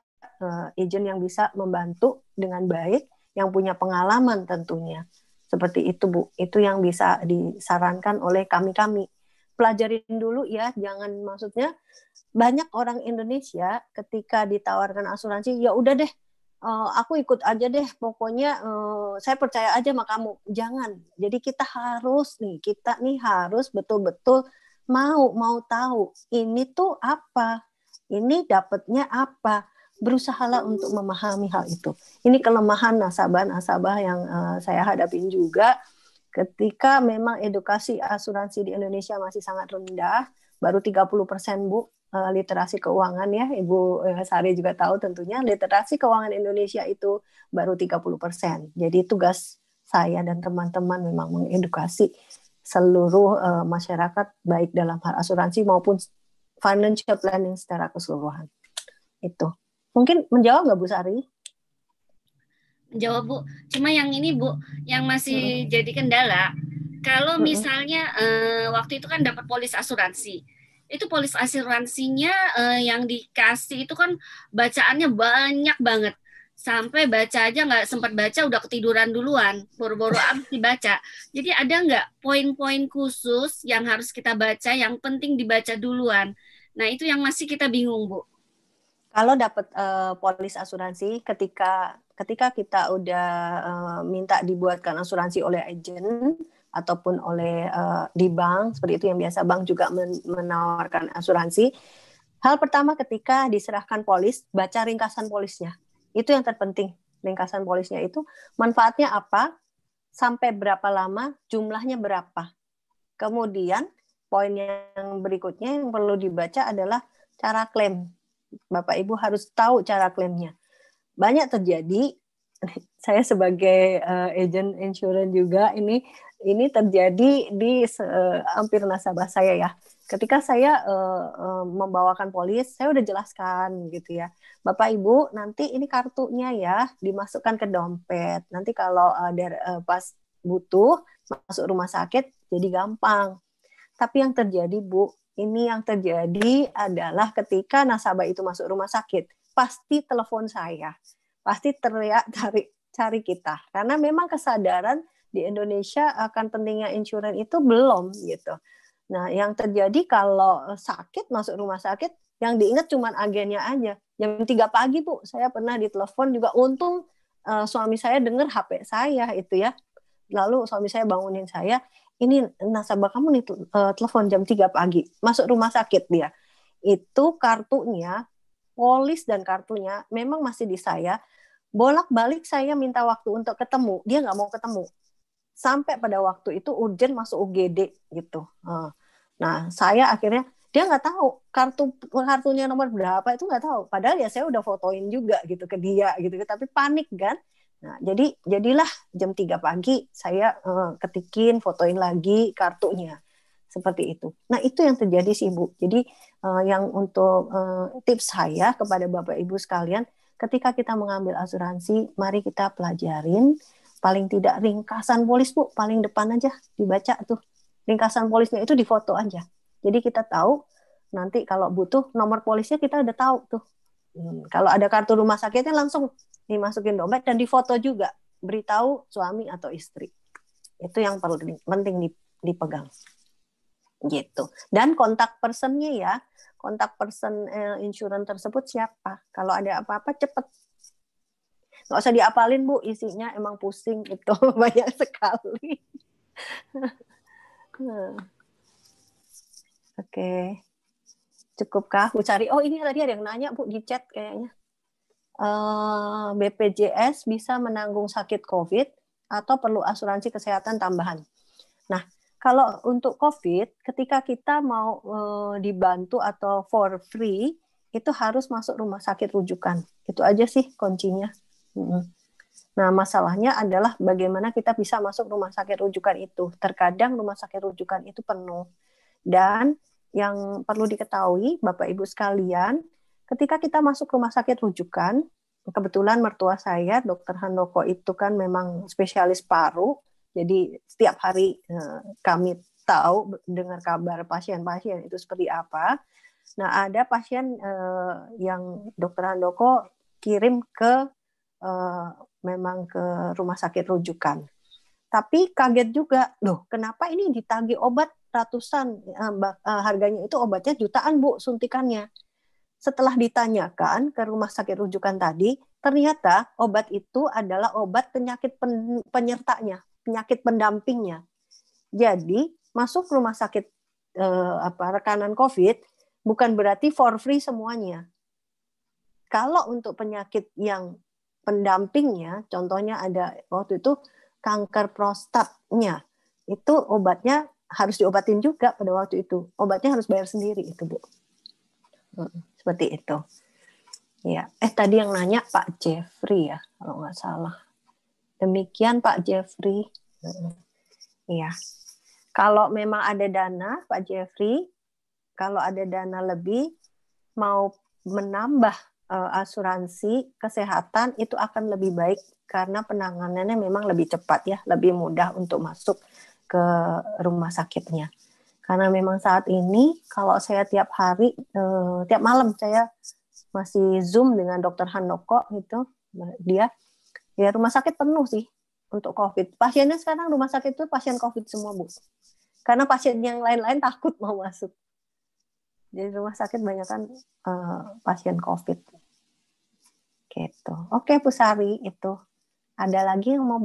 agen yang bisa membantu dengan baik, yang punya pengalaman tentunya. Seperti itu Bu, itu yang bisa disarankan oleh kami. Pelajarin dulu ya, jangan, maksudnya banyak orang Indonesia ketika ditawarkan asuransi, ya udah deh, aku ikut aja deh, pokoknya saya percaya aja sama kamu. Jangan. Jadi kita harus betul-betul mau tahu ini tuh apa, ini dapatnya apa, berusahalah untuk memahami hal itu. Ini kelemahan nasabah yang saya hadapin juga ketika memang edukasi asuransi di Indonesia masih sangat rendah, baru 30% Bu literasi keuangan ya, Ibu Sari juga tahu tentunya literasi keuangan Indonesia itu baru 30%. Jadi tugas saya dan teman-teman memang mengedukasi seluruh masyarakat baik dalam hal asuransi maupun financial planning secara keseluruhan. Itu. Mungkin menjawab nggak Bu Sari? Menjawab Bu. Cuma yang ini Bu, yang masih jadi kendala, kalau misalnya waktu itu kan dapat polis asuransi, itu polis asuransinya yang dikasih itu kan bacaannya banyak banget. Sampai baca aja nggak sempat baca, udah ketiduran duluan, boro-boro abis dibaca. Jadi ada nggak poin-poin khusus yang harus kita baca, yang penting dibaca duluan? Nah itu yang masih kita bingung Bu. Kalau dapat polis asuransi, ketika kita udah minta dibuatkan asuransi oleh agen ataupun oleh di bank, seperti itu yang biasa bank juga menawarkan asuransi. Hal pertama ketika diserahkan polis, baca ringkasan polisnya. Itu yang terpenting, ringkasan polisnya itu manfaatnya apa, sampai berapa lama, jumlahnya berapa. Kemudian poin yang berikutnya yang perlu dibaca adalah cara klaim. Bapak Ibu harus tahu cara klaimnya. Banyak terjadi, saya sebagai agent insurance juga, ini terjadi di hampir nasabah saya ya. Ketika saya membawakan polis, saya udah jelaskan gitu ya. Bapak Ibu, nanti ini kartunya ya dimasukkan ke dompet. Nanti kalau pas butuh masuk rumah sakit jadi gampang. Tapi yang terjadi Bu, ini yang terjadi adalah ketika nasabah itu masuk rumah sakit, pasti telepon saya, pasti teriak cari kita. Karena memang kesadaran di Indonesia akan pentingnya insurance itu belum gitu. Nah, yang terjadi kalau sakit masuk rumah sakit, yang diingat cuma agennya aja. Jam 3 pagi Bu, saya pernah ditelepon juga. Untung suami saya dengar HP saya itu ya. Lalu suami saya bangunin saya, ini nasabah kamu nih telepon jam 3 pagi, masuk rumah sakit dia. Itu kartunya, polis dan kartunya memang masih di saya. Bolak-balik saya minta waktu untuk ketemu, dia nggak mau ketemu. Sampai pada waktu itu urgent masuk UGD gitu. Nah, saya akhirnya, dia nggak tahu kartunya nomor berapa itu nggak tahu. Padahal ya saya udah fotoin juga gitu ke dia gitu, tapi panik kan. Nah, jadilah jam 3 pagi saya ketikin, fotoin lagi kartunya. seperti itu. Nah, itu yang terjadi sih, Bu. Jadi yang untuk tips saya kepada Bapak Ibu sekalian, ketika kita mengambil asuransi, mari kita pelajarin paling tidak ringkasan polis, Bu, paling depan aja dibaca tuh. Ringkasan polisnya itu difoto aja. Jadi kita tahu nanti kalau butuh nomor polisnya kita udah tahu tuh. Kalau ada kartu rumah sakitnya langsung dimasukin dompet dan difoto juga, beritahu suami atau istri. Itu yang penting dipegang. Gitu. Dan kontak personnya ya, kontak person insurance tersebut siapa? Kalau ada apa-apa cepet. Nggak usah diapalin, Bu, isinya emang pusing itu banyak sekali. Oke. Cukupkah Bu cari? Oh, ini tadi ada yang nanya, Bu, di chat kayaknya. BPJS bisa menanggung sakit COVID atau perlu asuransi kesehatan tambahan? Nah, kalau untuk COVID, ketika kita mau dibantu atau for free, itu harus masuk rumah sakit rujukan. Itu aja sih kuncinya. Nah, masalahnya adalah bagaimana kita bisa masuk rumah sakit rujukan itu. Terkadang rumah sakit rujukan itu penuh. Dan yang perlu diketahui, Bapak Ibu sekalian, ketika kita masuk rumah sakit rujukan, kebetulan mertua saya, Dr. Handoko itu kan memang spesialis paru, jadi setiap hari kami tahu, dengar kabar pasien-pasien itu seperti apa. Nah, ada pasien yang Dr. Handoko kirim ke memang ke rumah sakit rujukan. Tapi kaget juga, loh kenapa ini ditagih obat ratusan, harganya itu obatnya jutaan, Bu, suntikannya. Setelah ditanyakan ke rumah sakit rujukan tadi, ternyata obat itu adalah obat penyakit penyertanya, penyakit pendampingnya. Jadi masuk rumah sakit rekanan COVID bukan berarti for free semuanya. Kalau untuk penyakit yang pendampingnya, contohnya ada waktu itu kanker prostatnya, itu obatnya harus diobatin juga pada waktu itu. Obatnya harus bayar sendiri itu, Bu. Seperti itu. Ya, tadi yang nanya Pak Jeffrey ya, kalau nggak salah. Demikian Pak Jeffrey. Iya. Kalau memang ada dana, Pak Jeffrey, kalau ada dana lebih, mau menambah asuransi kesehatan itu akan lebih baik karena penanganannya memang lebih cepat ya, lebih mudah untuk masuk ke rumah sakitnya. Karena memang saat ini kalau saya tiap hari, tiap malam saya masih Zoom dengan Dr. Handoko gitu, dia ya rumah sakit penuh sih untuk COVID. Pasiennya sekarang rumah sakit itu pasien COVID semua, Bu. Karena pasien yang lain-lain takut mau masuk. Jadi rumah sakit banyak kan pasien COVID. Gitu. Oke, Bu Sari, itu. Ada lagi yang mau